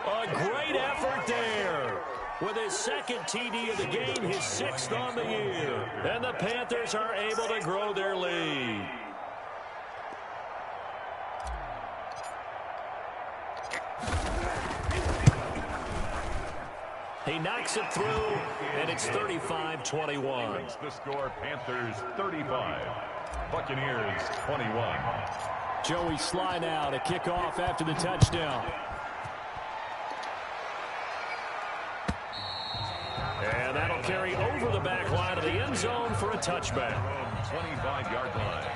S3: A great effort there. With his 2nd TD of the game, his 6th on the year. And the Panthers are able to grow their lead. He knocks it through, and it's 35-21.
S5: The score, Panthers 35, Buccaneers 21.
S3: Joey Sly now to kick off after the touchdown. And that'll carry over the back line of the end zone for a touchback.
S5: 25-yard line.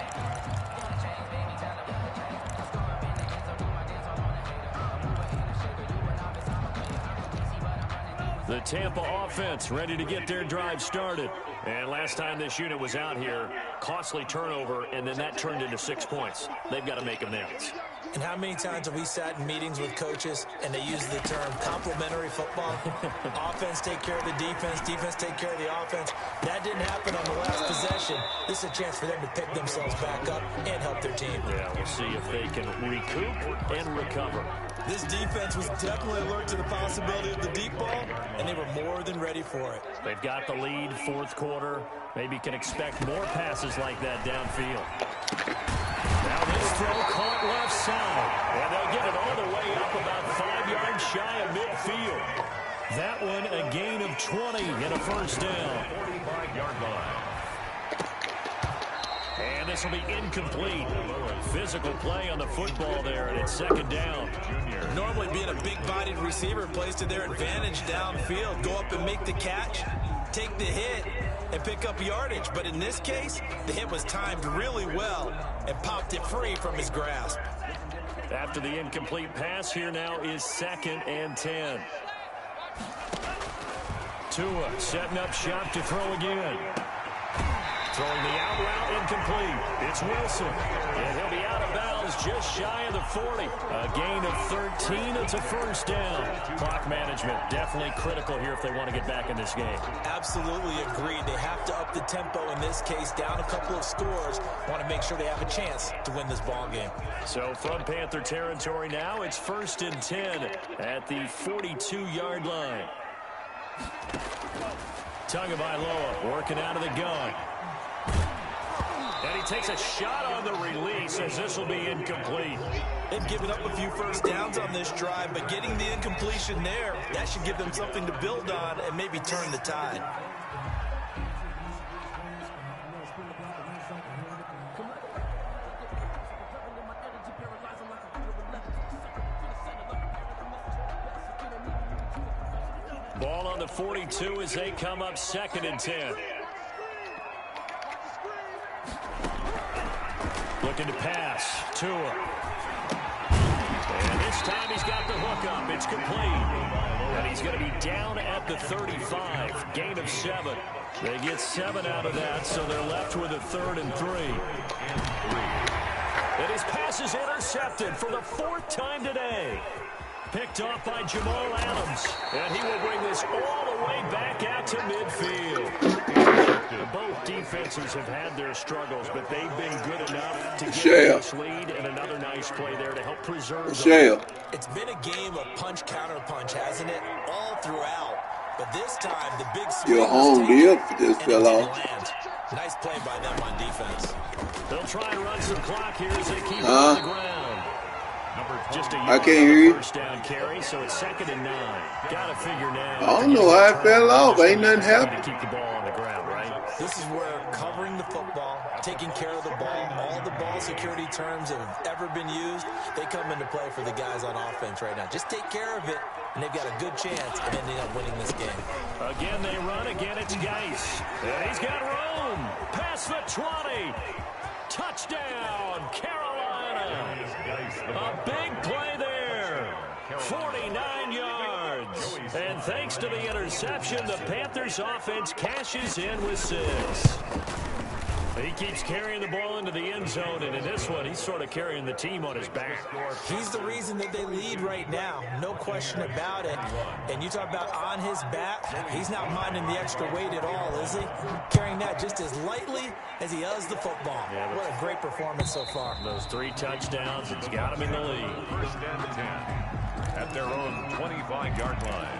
S3: The Tampa offense ready to get their drive started. And last time this unit was out here, costly turnover, and then that turned into 6 points. They've got to make amends.
S4: And how many times have we sat in meetings with coaches and they use the term complementary football? Offense take care of the defense, defense take care of the offense. That didn't happen on the last possession. This is a chance for them to pick themselves back up and help their team.
S3: Yeah, we'll see if they can recoup and recover.
S4: This defense was definitely alert to the possibility of the deep ball, and they were more than ready for it.
S3: They've got the lead, 4th quarter. Maybe can expect more passes like that downfield. Now this throw caught left side, and they'll get it all the way up about 5 yards shy of midfield. That one a gain of 20 and a first down.
S5: 45-yard line.
S3: And this will be incomplete. Physical play on the football there, and it's 2nd down.
S4: Normally being a big-bodied receiver plays to their advantage downfield. Go up and make the catch, take the hit, and pick up yardage. But in this case, the hit was timed really well and popped it free from his grasp.
S3: After the incomplete pass, here now is 2nd and 10. Tua setting up shop to throw again. Throwing the out route incomplete. It's Wilson. And he'll be out of bounds just shy of the 40. A gain of 13. It's a first down. Clock management definitely critical here if they want to get back in this game.
S4: Absolutely agreed. They have to up the tempo in this case. Down a couple of scores. Want to make sure they have a chance to win this ball game.
S3: So from Panther territory now, it's 1st and 10 at the 42-yard line. Tagovailoa working out of the gun. And he takes a shot on the release as this will be incomplete.
S4: They've given up a few first downs on this drive, but getting the incompletion there, that should give them something to build on and maybe turn the tide.
S3: Ball on the 42 as they come up 2nd and 10. Looking to pass. Tua. And this time he's got the hook up. It's complete. And he's going to be down at the 35. Gain of 7. They get 7 out of that, so they're left with a 3rd and 3. And his pass is intercepted for the 4th time today. Picked off by Jamal Adams. And he will bring this all the way back out to midfield. Both defenses have had their struggles, but they've been good enough to get this lead, and another nice play there to help preserve them.
S4: It's been a game of punch-counter-punch, hasn't it? All throughout. But this time, the big swing Nice play by them on defense.
S3: They'll try and run some clock here as they keep it on the ground. Just a
S7: I can't hear you.
S3: First down carry, so it's 2nd and 9. Gotta figure now.
S7: I don't know how it fell off. Ain't nothing happened.
S3: To keep the ball on the ground, right?
S4: This is where covering the football, taking care of the ball, all the ball security terms that have ever been used, they come into play for the guys on offense right now. Just take care of it, and they've got a good chance of ending up winning this game.
S3: Again, they run. Again, it's Geis. And he's got room. Past the 20. Touchdown, Carolina. A big play there. 49 yards. And thanks to the interception, the Panthers offense cashes in with 6. He keeps carrying the ball into the end zone, and in this one, he's sort of carrying the team on his back.
S4: He's the reason that they lead right now. No question about it. And you talk about on his back, he's not minding the extra weight at all, is he? Carrying that just as lightly as he does the football. Yeah, what a great performance so far.
S3: Those 3 touchdowns, it's got him in the lead.
S5: First and 10 at their own 25-yard line.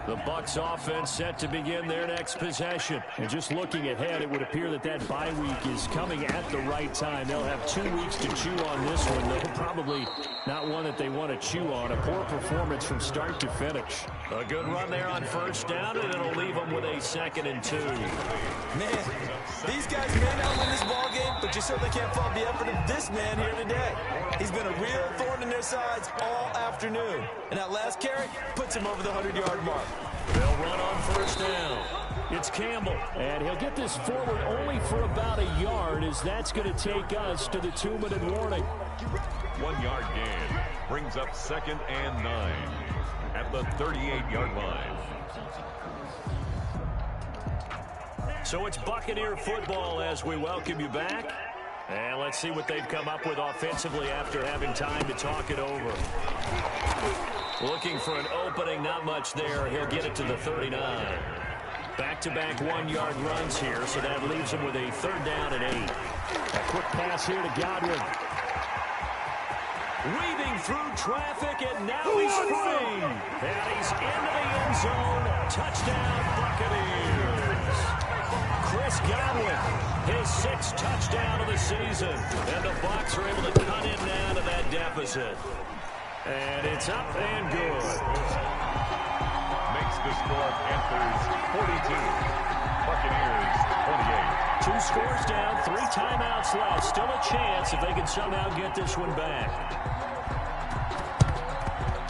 S3: The Bucs offense set to begin their next possession. And just looking ahead, it would appear that that bye week is coming at the right time. They'll have 2 weeks to chew on this one, though probably not one that they want to chew on. A poor performance from start to finish. A good run there on first down, and it'll leave them with a 2nd and 2.
S4: Man, these guys may not win this ball game, but you certainly can't fault the effort of this man here today. He's been a real thorn in their sides all afternoon. And that last carry puts him over the 100-yard mark.
S3: They'll run on first down. It's Campbell, and he'll get this forward only for about a yard, as that's going to take us to the 2-minute warning.
S5: 1-yard gain brings up 2nd and 9 at the 38-yard line.
S3: So it's Buccaneer football as we welcome you back. And let's see what they've come up with offensively after having time to talk it over. Looking for an opening, not much there. He'll get it to the 39. Back-to-back 1-yard runs here, so that leaves him with a 3rd down and 8. A quick pass here to Godwin. Weaving through traffic, and now he's free. And he's into the end zone. Touchdown, Buccaneers. Chris Godwin, his 6th touchdown of the season. And the Bucs are able to cut it down to that deficit. And it's up and good.
S5: Makes the score Panthers 42, Buccaneers 28.
S3: 2 scores down, 3 timeouts left. Still a chance if they can somehow get this one back.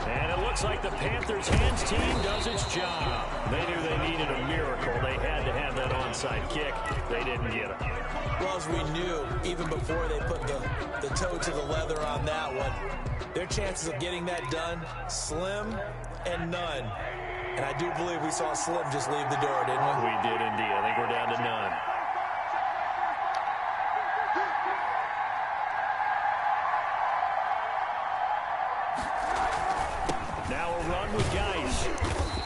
S3: And it looks like the Panthers' hands team does its job. They knew they needed a miracle. They had to have that onside kick. They didn't get it.
S4: Well, as we knew, even before they put the toe to the leather on that one, their chances of getting that done, slim and none. And I do believe we saw Slim just leave the door, didn't we?
S3: We did indeed. I think we're down to none. Now a run with Geis.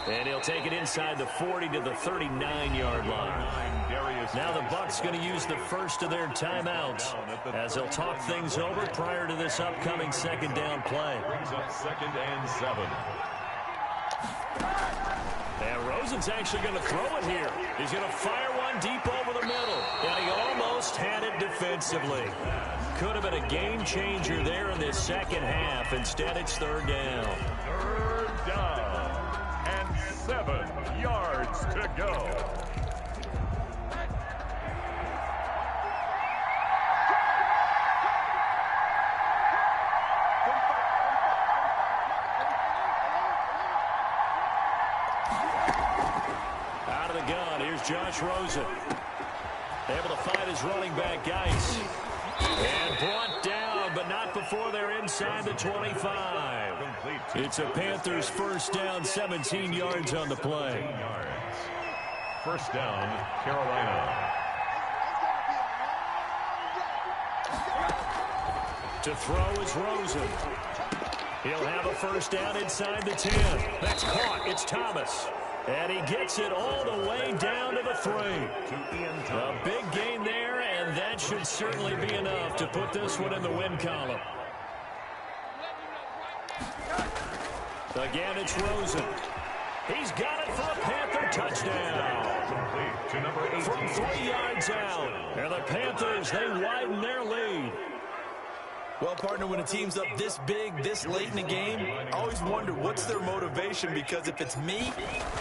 S3: And he'll take it inside the 40 to the 39-yard line. Now the Bucs going to use the first of their timeouts as they'll talk things over prior to this upcoming 2nd down play.
S5: Brings up 2nd and 7.
S3: And Rosen's actually going to throw it here. He's going to fire one deep over the middle. And he almost had it defensively. Could have been a game changer there in this 2nd half. Instead, it's 3rd down.
S5: 3rd down and 7 yards to go.
S3: Out of the gun, here's Josh Rosen. Able to find his running back, Geis. And brought down, but not before they're inside the 25. It's a Panthers 1st down, 17 yards on the play.
S5: 1st down, Carolina.
S3: To throw is Rosen. He'll have a 1st down inside the 10. That's caught. It's Thomas. And he gets it all the way down to the 3. A big gain there, and that should certainly be enough to put this one in the win column. Again, it's Rosen. He's got it for a Panther touchdown.
S5: To number 18.
S3: From 3 yards out. And the Panthers, they widen their lead.
S4: Well, partner, when a team's up this big, this late in the game, I always wonder what's their motivation, because if it's me,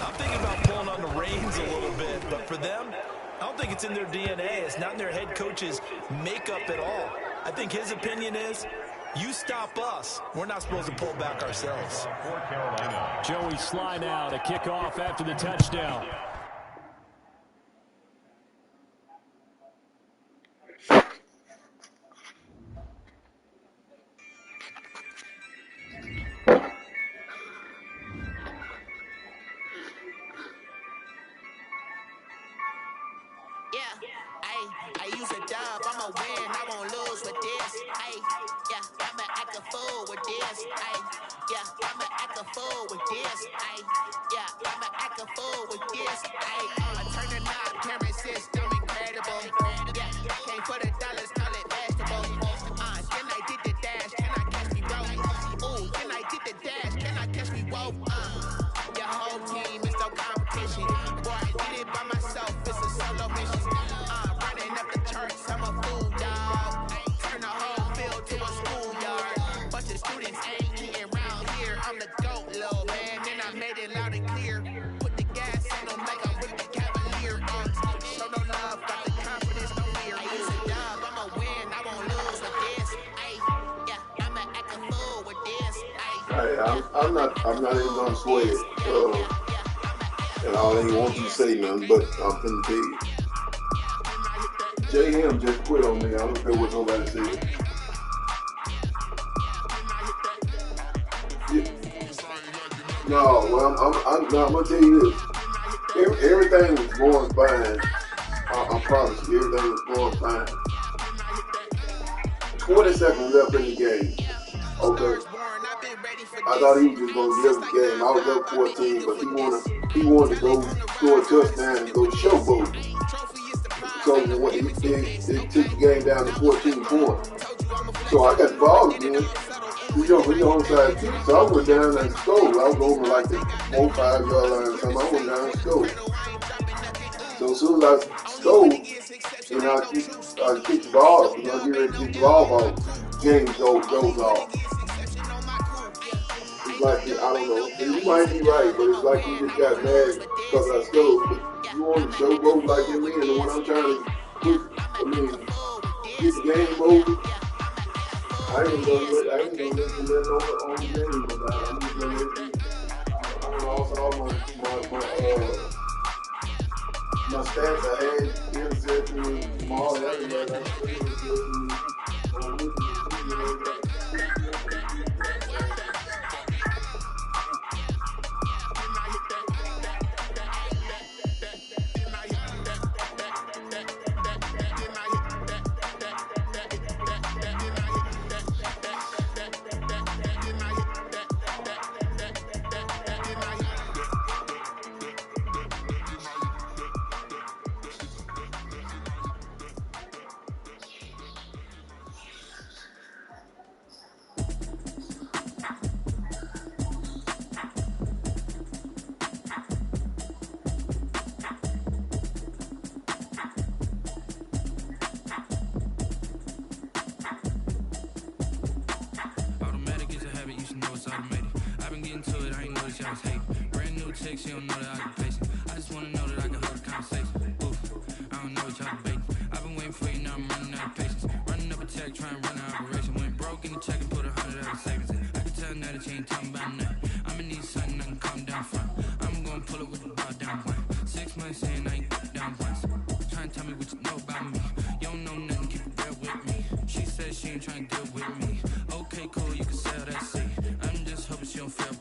S4: I'm thinking about pulling on the reins a little bit. But for them, I don't think it's in their DNA. It's not in their head coach's makeup at all. I think his opinion is, You stop us, we're not supposed to pull back ourselves.
S5: For Carolina.
S3: Joey Sly now to kick off after the touchdown.
S2: I use a dub, I'ma win, I won't lose with this. I'ma act a fool with this. I'ma act a fool with this. I'ma act a fool with this. I turn the knob, camera system incredible. Came for the dollars, call it vegetable. Then I did the dash, can I catch me broke? Ooh, then I did the dash, can I catch me woke? Your whole team is no competition. Boy, I did it by myself, it's a solo mission. Running up the charts, I'm a fool, dog. Turn the whole field to a schoolyard. Bunch of students ain't eating around here. I'm the GOAT, little man, and I made it loud and clear. Put the gas on them like I'm with the Cavalier. Show no love, got the confidence, no fear. Use a dub, I'ma win, I won't lose with this. I'ma act a fool with this.
S7: I'm not even gonna sway it. And I ain't want you to say nothing, but I'm finna tell you. JM just quit on me. I don't care what nobody says. Yeah. No, well, I'm gonna tell you this. Everything was going fine. I promise you, everything was going fine. 20 seconds left in the game. Okay. I thought he was just gonna give the game. I was up 14, but he wanted to go score a touchdown and go showboat. So they took the game down to 14 points. So I got the ball again. We on side two. So I went down and scored. I was over like the 4 or 5 yard line or something. I went down and scored. So as soon as I scored, and I kicked the ball, get ready to kick the ball off, game goes off. It's like, I don't know, you might be right, but it's like you just got mad because I scored. But you want to showboat like you mean, and when I'm trying to get the game over, I ain't gonna let nothing on the game about it. I'm just gonna let you. I lost all my stats I had interception from all that.
S8: She don't know that I can pace it. I just wanna know that I can hold a conversation. Oof, I don't know what y'all debating. I've been waiting for you, now I'm running out of patience. Running up a check, trying to run an operation. Went broke in the check and put 100 out of savings in. I can tell now that you ain't talking about nothing. I'ma need something I can calm down from. I'm gonna pull it with the bar down one. 6 months in, I ain't down once. Trying to tell me what you know about me. You don't know nothing, keep it real with me. She said she ain't trying to deal with me. Okay, cool, you can sell that seat. I'm just hoping she don't feel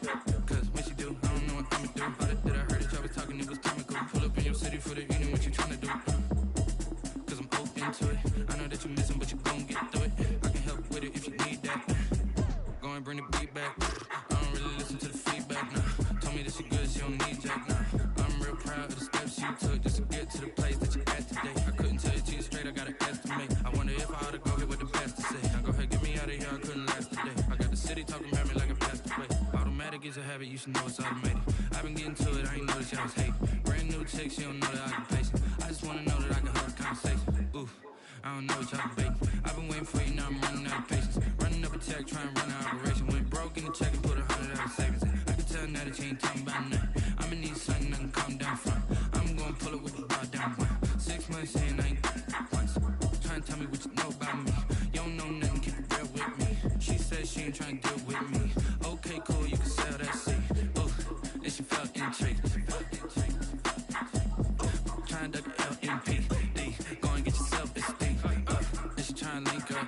S8: cause when she do, I don't know what I'ma do. Did I heard that y'all was talking, it was comical. Pull up in your city for the evening, what you tryna do? Cause I'm open to it. I know that you missing, but you gon' get through it. I can help with it if you need that. Go and bring the beat back. I don't really listen to the feedback, nah. Told me that she good, she don't need jack, nah. I'm real proud of the steps you took just to get to the place that you at today. I couldn't tell you to you straight, I gotta estimate. I wonder if I ought to go here with the best to say. Now go ahead, get me out of here, I couldn't last today. I got the city talking about me like a passed away. Automatic is a habit, you should know it's automated. I've been getting to it, I ain't noticed y'all was hating. Brand new chick, she don't know that I can pace it. I just wanna know that I can hold a conversation. Oof, I don't know what y'all debating. I've been waiting for you, now I'm running out of patience. Running up a check, trying to run an operation. Went broke in the check and put 100 out of savings in. I can tell now that you ain't talking about nothing. I'ma need something I can calm down from. I'm gonna pull it with the bar down one. 6 months in, I ain't once. Trying to tell me what you know about me. You don't know nothing, keep it real with me. She said ain't trying to deal with me. Okay, cool, you can sell that seat. Ooh, and she felt intrigued. Trying to duck LMPD. Go and get yourself esteem. And she trying to link up.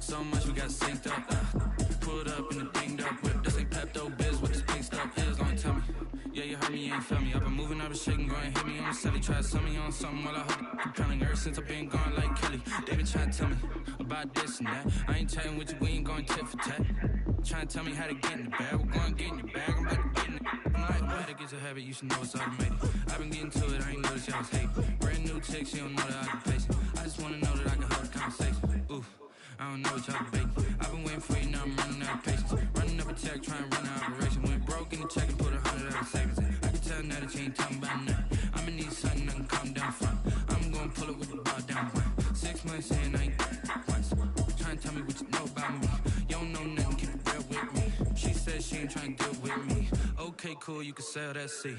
S8: So much we got synced up. Pulled up in the dinged up whip. This ain't Pepto Biz with this pink stuff is. Gonna tell me. Yeah, you heard me, you ain't felt me. I've been moving, I've been shaking, go and hit me on the celly. Try to sell me on something while I hope compelling. Ever since I've been gone like Kelly. They been trying to tell me about this and that. I ain't chatting with you, we ain't going tit for tat. Trying to tell me how to get in the bag. We're going to get in your bag, I'm about to get in it. I'm like, the better get your habit, you should know it's automated. I've been getting to it, I ain't noticed y'all was hating. Brand new chick, she don't know that I can place it. I just want to know that I can hold a conversation. Ooh, I don't know what y'all debating. I've been waiting for you, now I'm running out of patience. Running up a check, trying to run an operation. Went broke in the check and put 100 out of savings. I can tell now that you ain't talking about nothing. I'ma need something I can calm down from. I'm gonna pull it with the ball down one. 6 months in, I ain't once. Trying to tell me what you know about me. You don't know nothing, keep it real with me. She said she ain't trying to deal with me. Okay, cool, you can sell that seat.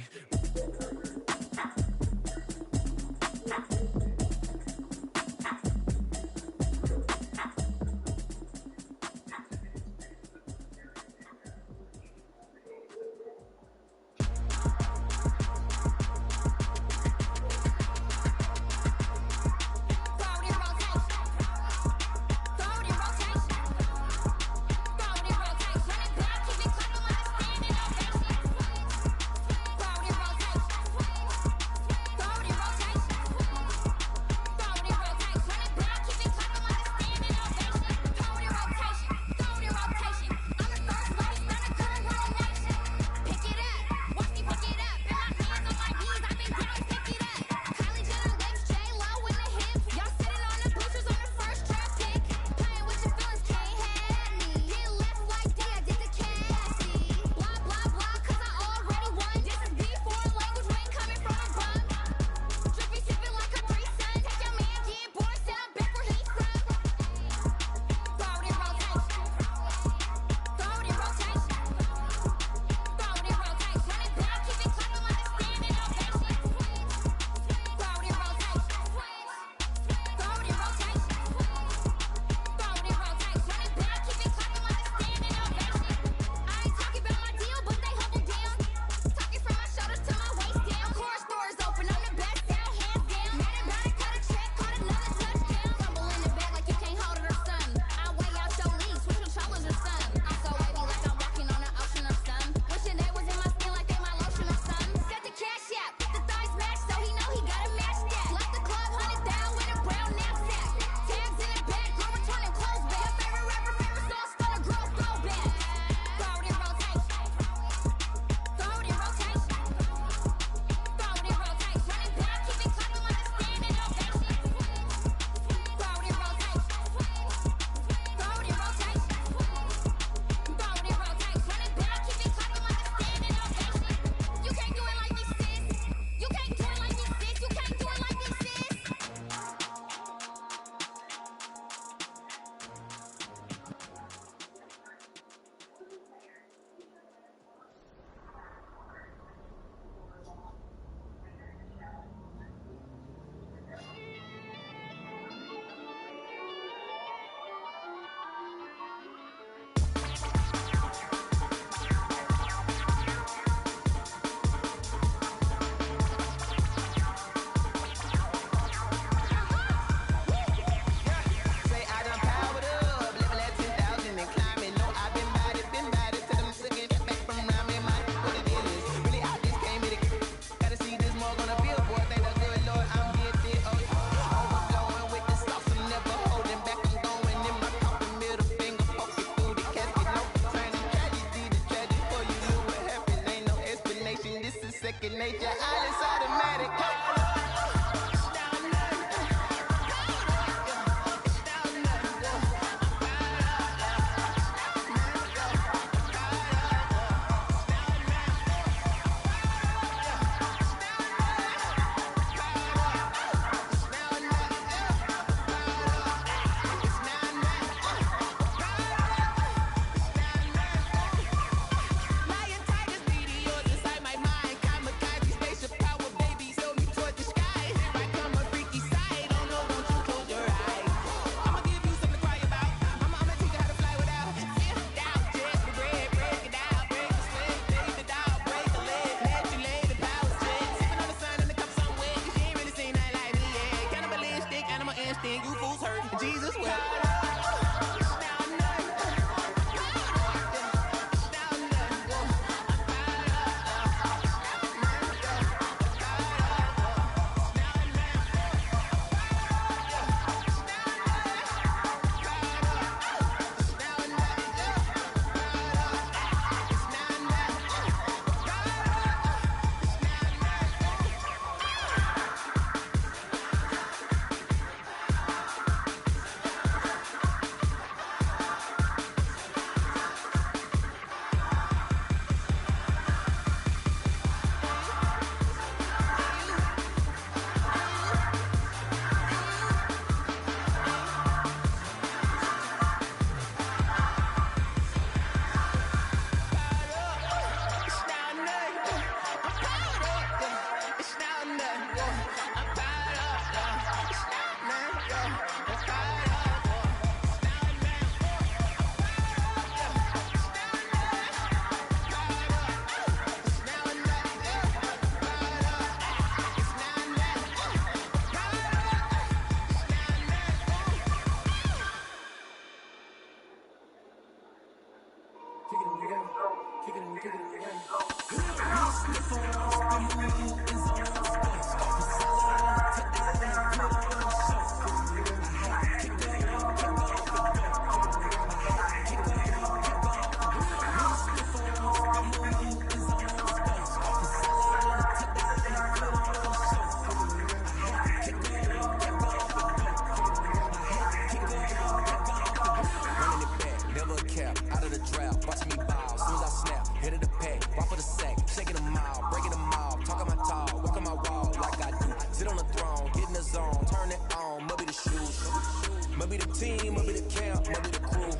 S9: the team, I'll be the camp, I'll be the crew.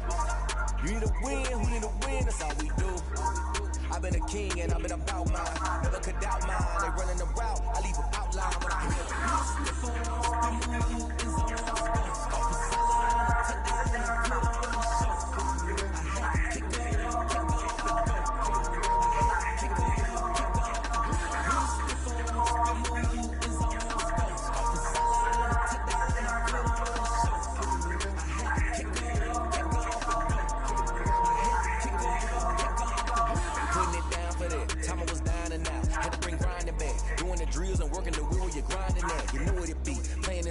S9: You need a win, who need a win, that's all we do. I've been a king and I've been about mine. Never could doubt mine. They running the route, I leave an outline when I hit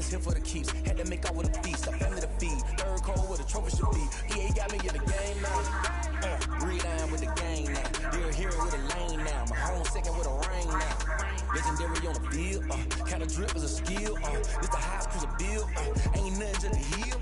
S9: here for the keeps, had to make out with a feast, a family to feed, third cold where the trophy should be. EA got me in the game now, read-on with the game now, dear hero with a lane now, my home second with a ring now, legendary on the field, kind of drip is a skill, this the highest cruiser bill, ain't nothing just a hill.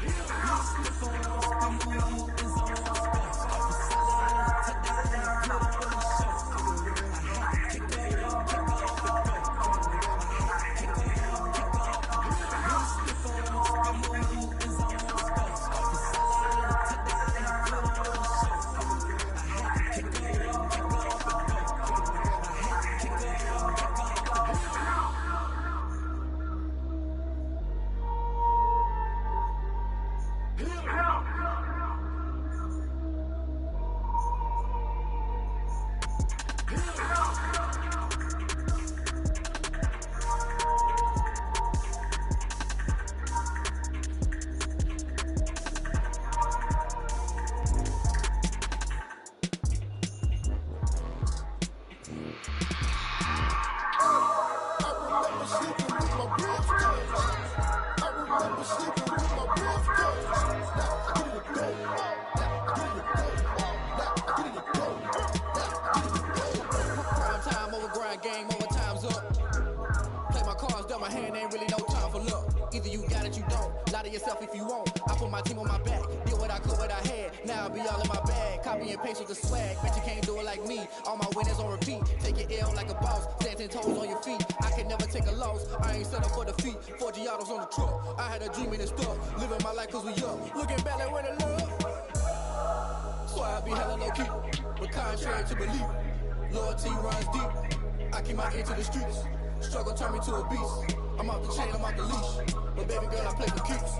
S9: Turn me to a beast. I'm off the chain, I'm off the leash. But baby girl, I play for keeps.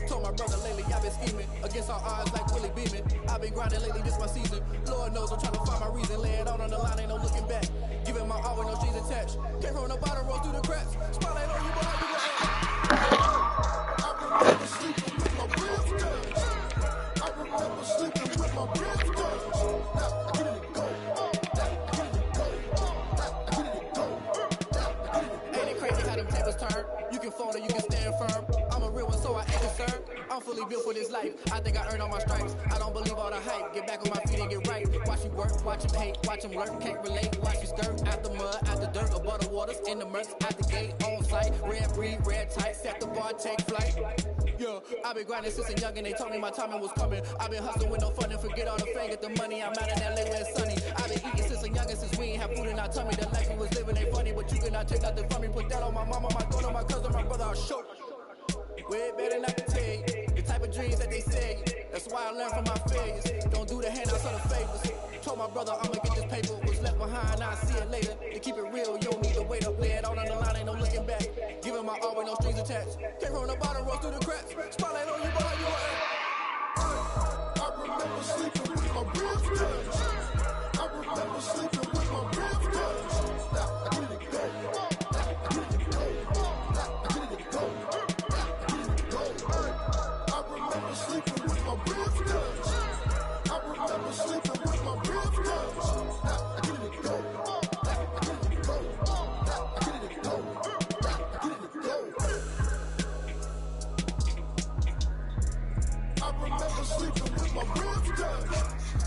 S9: Told my brother lately, I've been scheming against all odds like Willie Beeman. I've been grinding lately, this my season. Lord knows I'm trying to find my reason. Lay it out on the line, ain't no looking back. Giving my all with no strings attached. Came from the bottom, roll through the cracks. Spotlight on you, boy, how you gonna I remember sleeping with my real guns. I remember sleeping with my real guns. Now I get it go. You can fold or you can stand firm. I'm a real one, so I ain't concerned. I'm fully built for this life. I think I earned all my stripes. I don't believe all the hype. Get back on my feet and get right. Watch you work, watch him hate, watch him lurk. Can't relate, watch you skirt. Out the mud, out the dirt, above the waters, in the murks, out the gate, on site. Red breed, red tight, set the bar, take flight. Yeah, I've been grinding since a young and they told me my timing was coming. I've been hustling with no fun and forget all the fame, get the money. I'm out in LA where it's sunny. I've been eating since a young and since we ain't have food in our tummy. The life we was living ain't funny, but you cannot take nothing from me. Put that on my mama, my daughter, my cousin, my brother, I'll show. Way better not to tell you the type of dreams that they say. That's why I learned from my failures. Don't do the handouts or the favors. Told my brother I'ma get this paper. Was left behind, I'll see it later. To keep it real, you don't need to wait up. Lay it out on the line, ain't no looking back. Giving my all with no strings attached. Came from the bottom, roll through the cracks. Spotlight on you, boy, how you at? I remember sleeping with my real guns. I remember sleeping with my real guns. Now I get it go. Sleeping with my real guns. I remember sleeping with my real guns. Now I get it go. I get it go. I get it go. I get it go. I remember sleeping with my real guns.